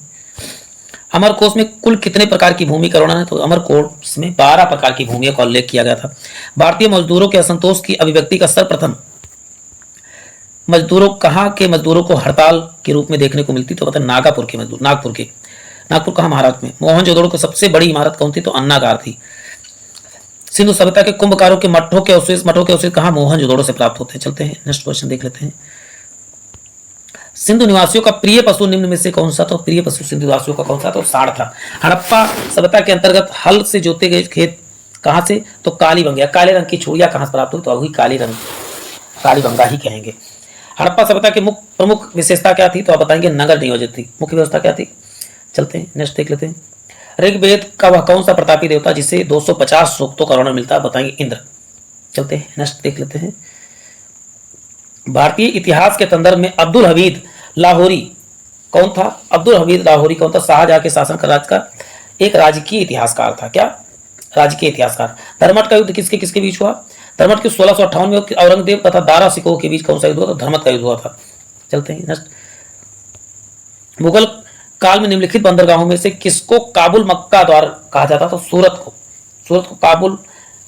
अमरकोश में कुल कितने प्रकार की भूमि का वर्णन है? तो अमरकोश में 12 प्रकार की भूमियों का उल्लेख किया गया था। भारतीय मजदूरों के असंतोष की अभिव्यक्ति का सर्वप्रथम मजदूरों कहाँ के मजदूरों को हड़ताल के रूप में देखने को मिलती? तो बताएं नागपुर के मजदूर। नागपुर कहाँ? महाराष्ट्र में। मोहनजोदड़ो की सबसे बड़ी इमारत कौन थी? तो अन्नागार थी। सिंधु सभ्यता के कुंभकारों के मठों के अवशेष कहाँ? मोहनजोदड़ो से प्राप्त होते हैं। चलते हैं नेक्स्ट क्वेश्चन देख लेते हैं। सिंधु निवासियों का प्रिय पशु निम्न में से कौन सा? तो प्रिय पशु सिंधु निवासियों का कौन सा? तो सांड था। हड़प्पा सभ्यता के अंतर्गत हल से जोते गए खेत कहाँ से? तो कालीबंगा, काले रंग की छुड़िया कहाँ से प्राप्त हुई? तो वही कालीबंगा ही कहेंगे। हड़प्पा सभ्यता की प्रमुख विशेषता क्या थी? तो आप बताएंगे नगर नियोजित थी। मुख्य व्यवस्था क्या थी? चलते हैं नेक्स्ट देख लेते हैं। ऋग्वेद का वह कौन सा प्रतापी देवता जिसे 250 सूक्तों का वर्णन मिलता है? बताएंगे इंद्र। चलते हैं नेक्स्ट देख लेते हैं। भारतीय इतिहास के संदर्भ में अब्दुल हमीद लाहौरी कौन था? अब्दुल हमीद लाहौरी कौन था? शाहजहां के शासन का राज का एक राजकीय इतिहासकार था। क्या? राजकीय इतिहासकार। धर्मट का युद्ध किसके किसके बीच हुआ? धर्मट के 1658 में औरंगजेब तथा दारा सिकोह के बीच कौन सा युद्ध हुआ? तो धर्मट का युद्ध हुआ था। चलते हैं नेक्स्ट। मुगल काल में निम्नलिखित बंदरगाहों में से किसको काबुल मक्का द्वार कहा जाता? तो सूरत को काबुल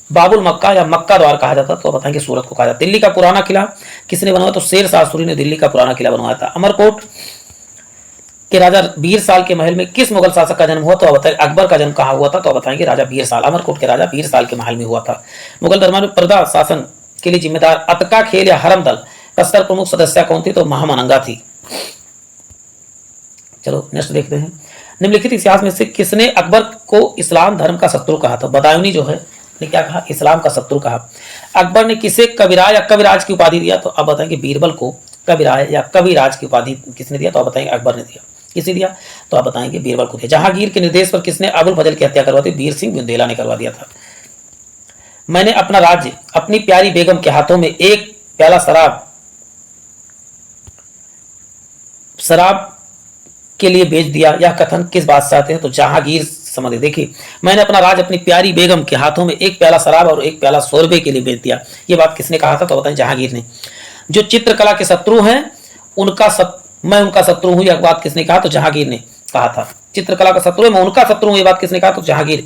बाबुल मक्का या मक्का द्वार कहा जाता। तो बताएंगे सूरत को कहा जाता। दिल्ली का पुराना किला किसने बनवाया? तो शेर शाह सूरी ने दिल्ली का पुराना किला बनवाया था। अमरकोट के राजा बीरसाल के महल में किस मुगल शासक का जन्म हुआ? तो बताएंगे अकबर का जन्म कहाँ हुआ था? तो बताएंगे राजा बीरसाल, अमरकोट के राजा बीरसाल के महल में हुआ था। मुगल दरबार में पर्दा शासन के लिए जिम्मेदार अतका खेल या हरम दल का सर्वप्रमुख सदस्य कौन थी? तो महामनंगा थी। चलो नेक्स्ट देखते हैं। निम्नलिखित इतिहास में से किसने अकबर को इस्लाम धर्म का शत्रु कहा? तो बदायूनी जो है ने क्या कहा? इस्लाम का शत्रु कहा। अकबर ने किसे कविराज या कविराज की उपाधि दिया? तो अब बताएंगे बीरबल को कविराय या कविराज की उपाधि किसने दिया? तो आप बताएंगे अकबर ने दिया। किसने दिया? तो आप बताएंगे बीरबल को दिया। जहांगीर के निर्देश पर किसने अबुल फजल की हत्या करवा दी? वीर सिंह बुंदेला ने करवा दिया था। मैंने अपना राज्य अपनी प्यारी बेगम के हाथों में एक प्याला शराब के लिए बेच दिया, यह कथन किस बादशाह थे? तो जहांगीर संबंधित। देखिए, मैंने अपना राज अपनी प्यारी बेगम के हाथों में एक प्याला शराब और एक प्याला शोरबे के लिए बेच दिया, ये बात किसने कहा था? तो बताएं जहांगीर ने। जो चित्रकला के शत्रु हैं मैं उनका शत्रु हूं, यह बात किसने कहा? तो जहांगीर ने कहा था। चित्रकला का शत्रु है, मैं उनका शत्रु हूं, ये बात किसने कहा? तो जहांगीर।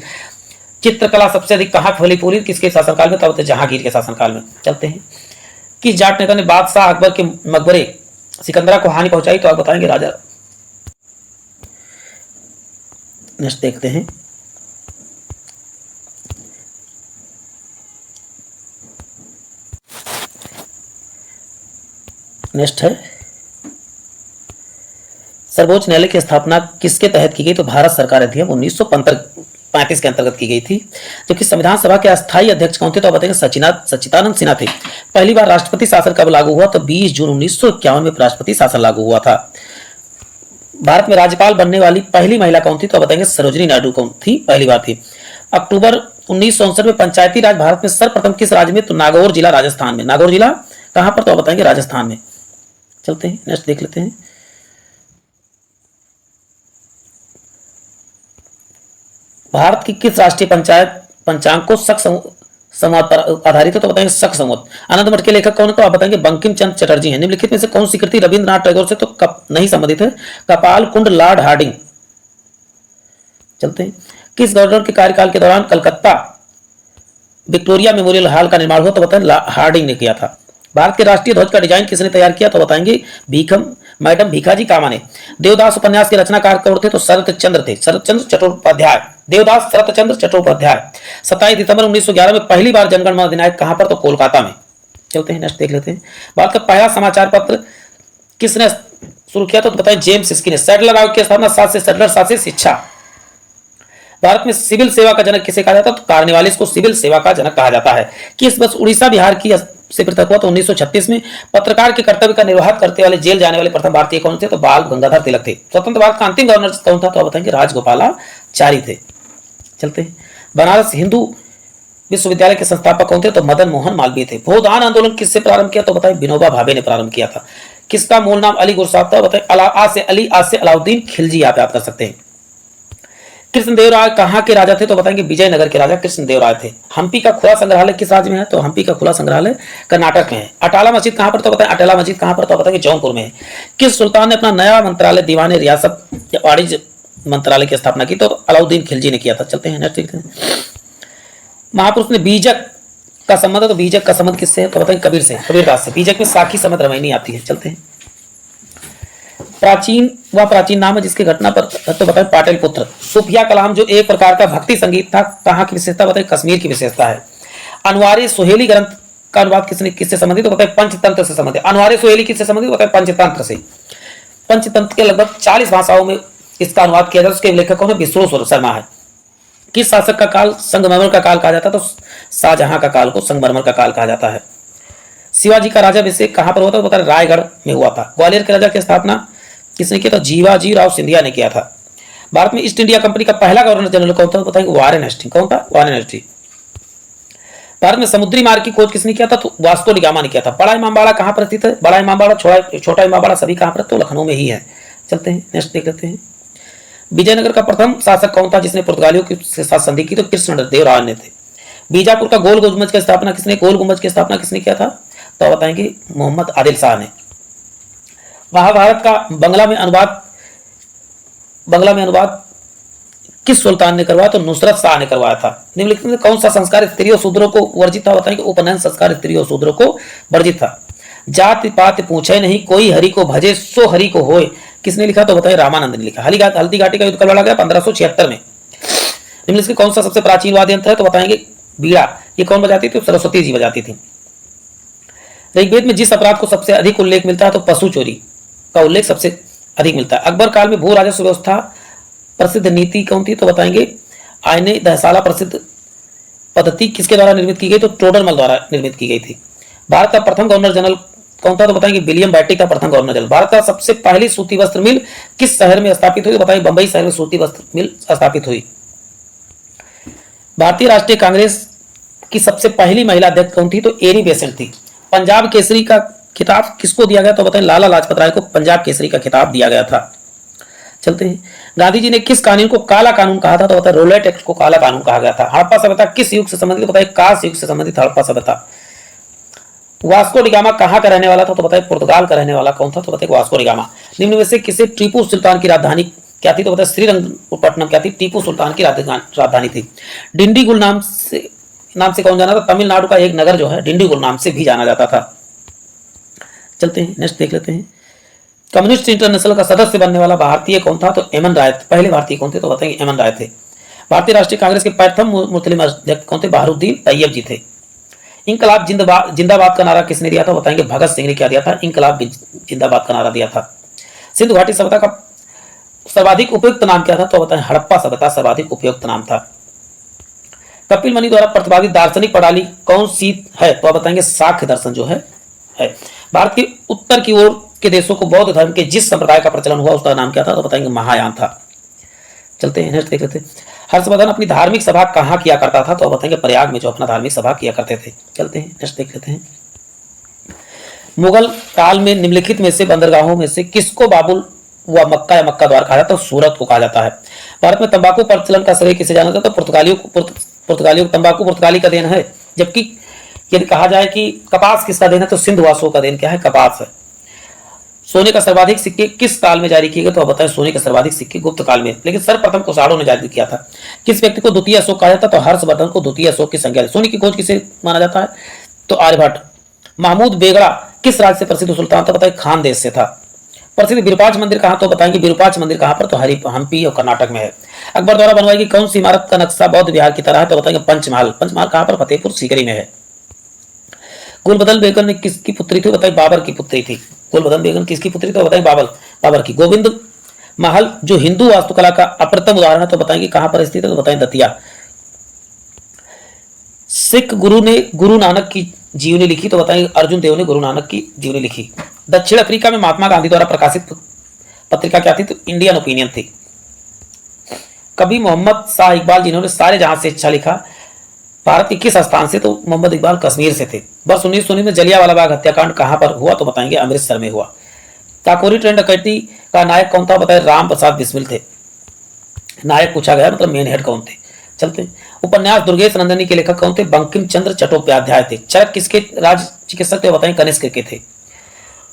चित्रकला सबसे अधिक कहां फैली फूली? किसके शासनकाल में? तब जहांगीर के शासनकाल में। चलते हैं, किस जाट नेता ने बादशाह अकबर के मकबरे सिकंदरा को हानि पहुंचाई? तो आप बताएंगे राजा। नेक्स्ट देखते हैं, नेक्स्ट है सर्वोच्च न्यायालय की स्थापना किसके तहत की गई? तो भारत सरकार अधिनियम 1935 के अंतर्गत की गई थी। जबकि संविधान सभा के अस्थायी अध्यक्ष कौन थे? तो आप बताएंगे सच्चिदानंद सिन्हा थे। पहली बार राष्ट्रपति शासन कब लागू हुआ? तो 20 जून 1951 में राष्ट्रपति शासन लागू हुआ था। भारत में राज्यपाल बनने वाली पहली महिला कौन थी? तो आप बताएंगे सरोजिनी नायडू कौन थी? पहली बार थी। अक्टूबर 1964 में पंचायती राज भारत में सर्वप्रथम किस राज्य में? तो नागौर जिला राजस्थान में। नागौर जिला कहां पर? तो आप बताएंगे राजस्थान में। चलते हैं, नेक्स्ट देख लेते हैं, भारत की किस राष्ट्रीय पंचांग को शक संवाद पर आधारित है? तो बताएंगे शक संवाद। आनंद मठ के लेखक कौन है? तो आप बताएंगे बंकिम चंद्र चटर्जी हैं। निम्नलिखित में से कौन सी कृति रविंद्रनाथ टैगोर से तो नहीं संबंधित है? कपाल कुंड लॉर्ड हार्डिंग। चलते हैं, किस गवर्नर के कार्यकाल के दौरान कलकत्ता विक्टोरिया मेमोरियल हॉल का निर्माण हुआ? तो बताएं हार्डिंग ने किया था। भारत के राष्ट्रीय ध्वज का डिजाइन किसने तैयार किया? तो बताएंगे मैडम भीखाजी कामा ने। देवदास उपन्यास के रचनाकार कौन थे? तो शरत चंद्र थे, शरत चंद्र चट्टोपाध्याय। देवदास शरत चंद्र चट्टोपाध्याय। 27 दिसंबर 1911 में पहली बार जनगण मन अधिनायक कहां पर? तो कोलकाता में। चलते हैं, नेक्स्ट देख लेते हैं, भारत का पहला समाचार पत्र किसने शुरू किया? तो बताएं जेम्स स्किनर। सैडलर आयोग की स्थापना 7 से सैडलर 7 से शिक्षा। भारत में सिविल सेवा का जनक किसे कहा जाता है? तो कार्निवालिस को सिविल सेवा का जनक कहा जाता है। किस वर्ष उड़ीसा बिहार की से पृथक हुआ? तो 1936 में। पत्रकार के कर्तव्य का निर्वाह करते वाले जेल जाने वाले प्रथम भारतीय कौन थे? तो बाल गंगाधर तिलक थे। स्वतंत्र भारत का अंतिम गवर्नर कौन था? तो आप बताएंगे राजगोपालाचारी थे। चलते हैं, बनारस हिंदू विश्वविद्यालय के संस्थापक कौन थे? तो मदन मोहन मालवीय थे। भूदान आंदोलन किससे प्रारंभ किया? तो बताएं विनोबा भावे ने प्रारंभ किया था। किसका मूल नाम अली गुरसाब था? बताएं आ से अली, आ से अलाउद्दीन खिलजी आप याद कर सकते हैं। कृष्णदेव राय कहां के राजा थे? तो बताएंगे विजयनगर के राजा कृष्णदेव राय थे। हम्पी का खुला संग्रहालय किस राज्य में है? तो हम्पी का खुला संग्रहालय कर्नाटक में है। अटाला मस्जिद कहां पर? तो बताएं अटाला मस्जिद कहां पर? तो बताएंगे जौनपुर में है। किस सुल्तान ने अपना नया मंत्रालय दीवान रियासत या वाणिज्य मंत्रालय की स्थापना की? तो अलाउद्दीन खिलजी ने किया था। चलते हैं, नेक्स्ट। महापुरुष ने बीजक का संबंध? तो बीजक का संबंध किससे है? तो बताएंगे कबीर से, कबीरदास से। बीजक में साखी समेत रामायणी आती है। चलते हैं, प्राचीन नाम है जिसकी घटना पर तो बताएं पाटलिपुत्र। सूफिया कलाम जो एक प्रकार का भक्ति संगीत था, कहां की विशेषता? बताएं कश्मीर की विशेषता है। अनवारी सुहेली ग्रंथ का अनुवाद किससे संबंधित? तो बताएं पंचतंत्र से संबंधित। अनवारी सुहेली किससे संबंधित? बताएं पंचतंत्र से। पंचतंत्र के लगभग 40 भाषाओं में इसका अनुवाद किया जाता है। उसके लेखक कौन है? विष्णु शर्मा है। किस शासक का काल संगमरमर का काल कहा जाता है? तो शाहजहां का काल को संगमरमर का काल कहा जाता है। शिवाजी का राजाभिषेक कहां पर हुआ था? तो बताएं रायगढ़ में हुआ था। ग्वालियर के राजा की स्थापना किसने किया? तो जीवाजी राव सिंधिया ने किया था। भारत में ईस्ट इंडिया कंपनी का पहला गवर्नर जनरल कौन था? बताएंगे वारेन हेस्टिंग। कौन था? Warren Hasting. भारत में समुद्री मार्ग की खोज किसने किया था? तो वास्को डी गामा ने किया था। बड़ा इमामबाड़ा कहां पर स्थित है? बड़ा इमामबाड़ा, छोटा इमामबाड़ा सभी कहां पर? तो लखनऊ में ही है। चलते हैं, नेक्स्ट देख लेते हैं, विजयनगर का प्रथम शासक कौन था जिसने पुर्तगालियों के साथ संधि की? तो कृष्णदेव राय ने थे। बीजापुर का गोल गुंबज की स्थापना किसने किया था? तो बताएंगे मोहम्मद आदिल शाह ने। महाभारत का बंगला में अनुवाद किस सुल्तान ने करवाया? तो नुसरत शाह ने करवाया था। निम्नलिखित में कौन सा संस्कार स्त्रियों शूद्रों को वर्जित था? बताएंगे उपनयन संस्कार स्त्रियों शूद्रों को वर्जित था। जाति पात पूछे नहीं, कोई हरि को भजे सो हरि को होए, किसने लिखा? तो बताइए रामानंद ने लिखा। हल्दी घाटी का युद्ध कब लड़ा गया? 1576 में। निम्नलिखित कौन सा सबसे प्राचीन वाद्य यंत्र है? तो बताएंगे बीड़ा। ये कौन बजाती थी? सरस्वती जी बजाती थी। ऋग्वेद में जिस अपराध को सबसे अधिक उल्लेख मिलता है तो पशु चोरी का उल्लेख सबसे अधिक मिलता है। अकबर काल में भू राजस्व व्यवस्था प्रसिद्ध नीति कौन थी? तो बताएंगे आईने दहसाला प्रसिद्ध पद्धति किसके द्वारा निर्मित की गई? तो टोडरमल द्वारा निर्मित की गई थी। भारत का प्रथम गवर्नर जनरल कौन था? तो बताएंगे विलियम बेटिक का प्रथम गवर्नर जनरल। भारत का सबसे पहली सूती वस्त्र मिल किस शहर में स्थापित हुई? तो बताइए बंबई शहर में सूती वस्त्र मिल स्थापित हुई। भारतीय राष्ट्रीय कांग्रेस की सबसे पहली महिला अध्यक्ष कौन थी? तो एनी बेसेंट थी। पंजाब केसरी का खिताब किसको दिया गया? तो बताएं लाला लाजपत राय को पंजाब केसरी का खिताब दिया गया था। चलते हैं, गांधी जी ने किस कानून को काला कानून कहा था? तो बताए रोलेट एक्ट को काला कानून कहा गया था। हड़प्पा सभ्यता किस युग से संबंधित? बताइए कांस्य युग से संबंधित हड़प्पा सभ्यता। वास्को डिगामा कहाँ का रहने वाला था? तो बताइए पुर्तगाल का रहने वाला कौन था? तो बताइए वास्को डिगामा। निम्न में से किसे टीपू सुल्तान की राजधानी क्या थी? तो बताइए श्रीरंगपट्टनम क्या थी? टीपू सुल्तान की राजधानी थी। डिंडीगुल नाम से कौन जाना था? तमिलनाडु का एक नगर जो है डिंडीगुल नाम से भी जाना जाता था। चलते हैं, नेक्स्ट देख लेते हैं। कम्युनिस्ट इंटरनेशनल का सदस्य बनने वाला भारतीय कौन था? तो एमएन राय। पहले भारतीय कौन थे? तो बताएंगे एमएन राय थे। भारतीय राष्ट्रीय कांग्रेस के प्रथम मुस्लिम अध्यक्ष कौन थे? बहारुद्दीन तैयब जी थे। इंकलाब जिंदाबाद का नारा किसने दिया था? बताएंगे भगत सिंह ने क्या दिया था? इंकलाब जिंदाबाद का नारा दिया था। सिंधु घाटी सभ्यता का सर्वाधिक उपयुक्त नाम क्या था? तो बताएं हड़प्पा सभ्यता सर्वाधिक उपयुक्त नाम था। कपिल मुनि द्वारा प्रतिपादित दार्शनिक प्रणाली कौन सी है? तो आप बताएंगे साख्य दर्शन जो है। भारत के उत्तर की ओर के देशों को बौद्ध धर्म के जिस संप्रदाय का प्रचलन हुआ उसका नाम क्या था? तो बताएंगे महायान था। चलते हैं, नेक्स्ट देख लेते हैं। हर्षवर्धन अपनी धार्मिक सभा कहाँ किया करता था? तो बताएंगे प्रयाग में जो अपना धार्मिक सभा किया करते थे। चलते हैं, नेक्स्ट देख लेते हैं। मुगल काल में निम्नलिखित में से बंदरगाहों में से किसको बाबुल व मक्का या मक्का द्वार कहा जाता है? तो सूरत को कहा जाता है। भारत में तंबाकू प्रचलन का श्रेय किसे जाना जाता है? तो पुर्तगालियों को तंबाकू पुर्तगाली का देन है। जबकि यदि कहा जाए कि कपास किसका देन है? तो सिंधुवासियों का देन क्या है? कपास है। सोने का सर्वाधिक सिक्के किस काल में जारी किए गए? तो बताएं सोने के सर्वाधिक सिक्के गुप्त काल में, लेकिन सर्वप्रथम कुषाणों ने जारी किया था। किस व्यक्ति को द्वितीय अशोक कहा जाता है? तो हर्षवर्धन को द्वितीय अशोक की संज्ञा। सोने की खोज किसे माना जाता है? तो आर्यभट्ट। महमूद बेगड़ा किस राज्य से प्रसिद्ध सुल्तान था? बताइए खानदेश से था। प्रसिद्ध विरूपाक्ष मंदिर कहाँ? तो बताएंगे विरूपाक्ष मंदिर कहाँ पर? तो हम्पी और कर्नाटक में है। अकबर द्वारा बनवाई गई कौन सी इमारत का नक्शा बौद्ध विहार की तरह है? तो बताएंगे पंचमहल। पंचमहल कहाँ पर? फतेहपुर सीकरी में है। गुलबदन बेगम ने किसकी पुत्री थी? बताइए बाबर की पुत्री थी। गुलबदन बेगम किसकी पुत्री? तो बताएं बाबर की। गोविंद महल जो हिंदू वास्तुकला का अप्रतिम उदाहरण है, तो बताएंगे कहां पर स्थित है? तो बताएं दतिया। सिख गुरु ने गुरु नानक की जीवनी लिखी? तो बताएंगे अर्जुन देव ने गुरु नानक की जीवनी लिखी। दक्षिण अफ्रीका में महात्मा गांधी द्वारा प्रकाशित पत्रिका क्या थी? तो इंडियन ओपिनियन थी। कभी मोहम्मद शाह इकबाल जिन्होंने सारे जहां से अच्छा लिखा, भारत के किस स्थान से? तो मोहम्मद इकबाल कश्मीर से थे। वर्ष 1919 में जलियांवाला बाग हत्याकांड कहां पर हुआ? तो बताएंगे अमृतसर में हुआ। काकोरी ट्रेन डकैती का नायक कौन था? बताए राम प्रसाद बिस्मिल थे। नायक पूछा गया, मतलब मेन हेड कौन थे। चलते। उपन्यास दुर्गेश नंदिनी के लेखक कौन थे? बंकिम चंद्र चट्टोपाध्याय थे। चरक किसके राज चिकित्सक थे? बताएं कनिष्क के थे।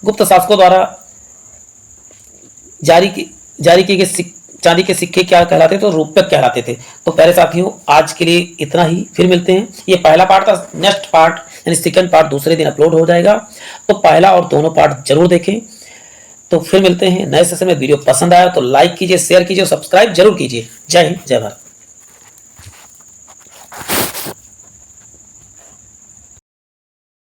गुप्त शासकों द्वारा जारी किए गए चांदी के सिक्के क्या कहलाते? तो रूपक कहलाते थे। तो प्यारे साथियों आज के लिए इतना ही, फिर मिलते हैं। ये पहला पार्ट था, नेक्स्ट पार्ट यानी सेकंड पार्ट दूसरे दिन अपलोड हो जाएगा, तो पहला और दोनों पार्ट जरूर देखें। तो फिर मिलते हैं नए सेशन में। वीडियो पसंद आया तो लाइक कीजिए, शेयर कीजिए और सब्सक्राइब जरूर कीजिए। जय हिंद, जय भारत।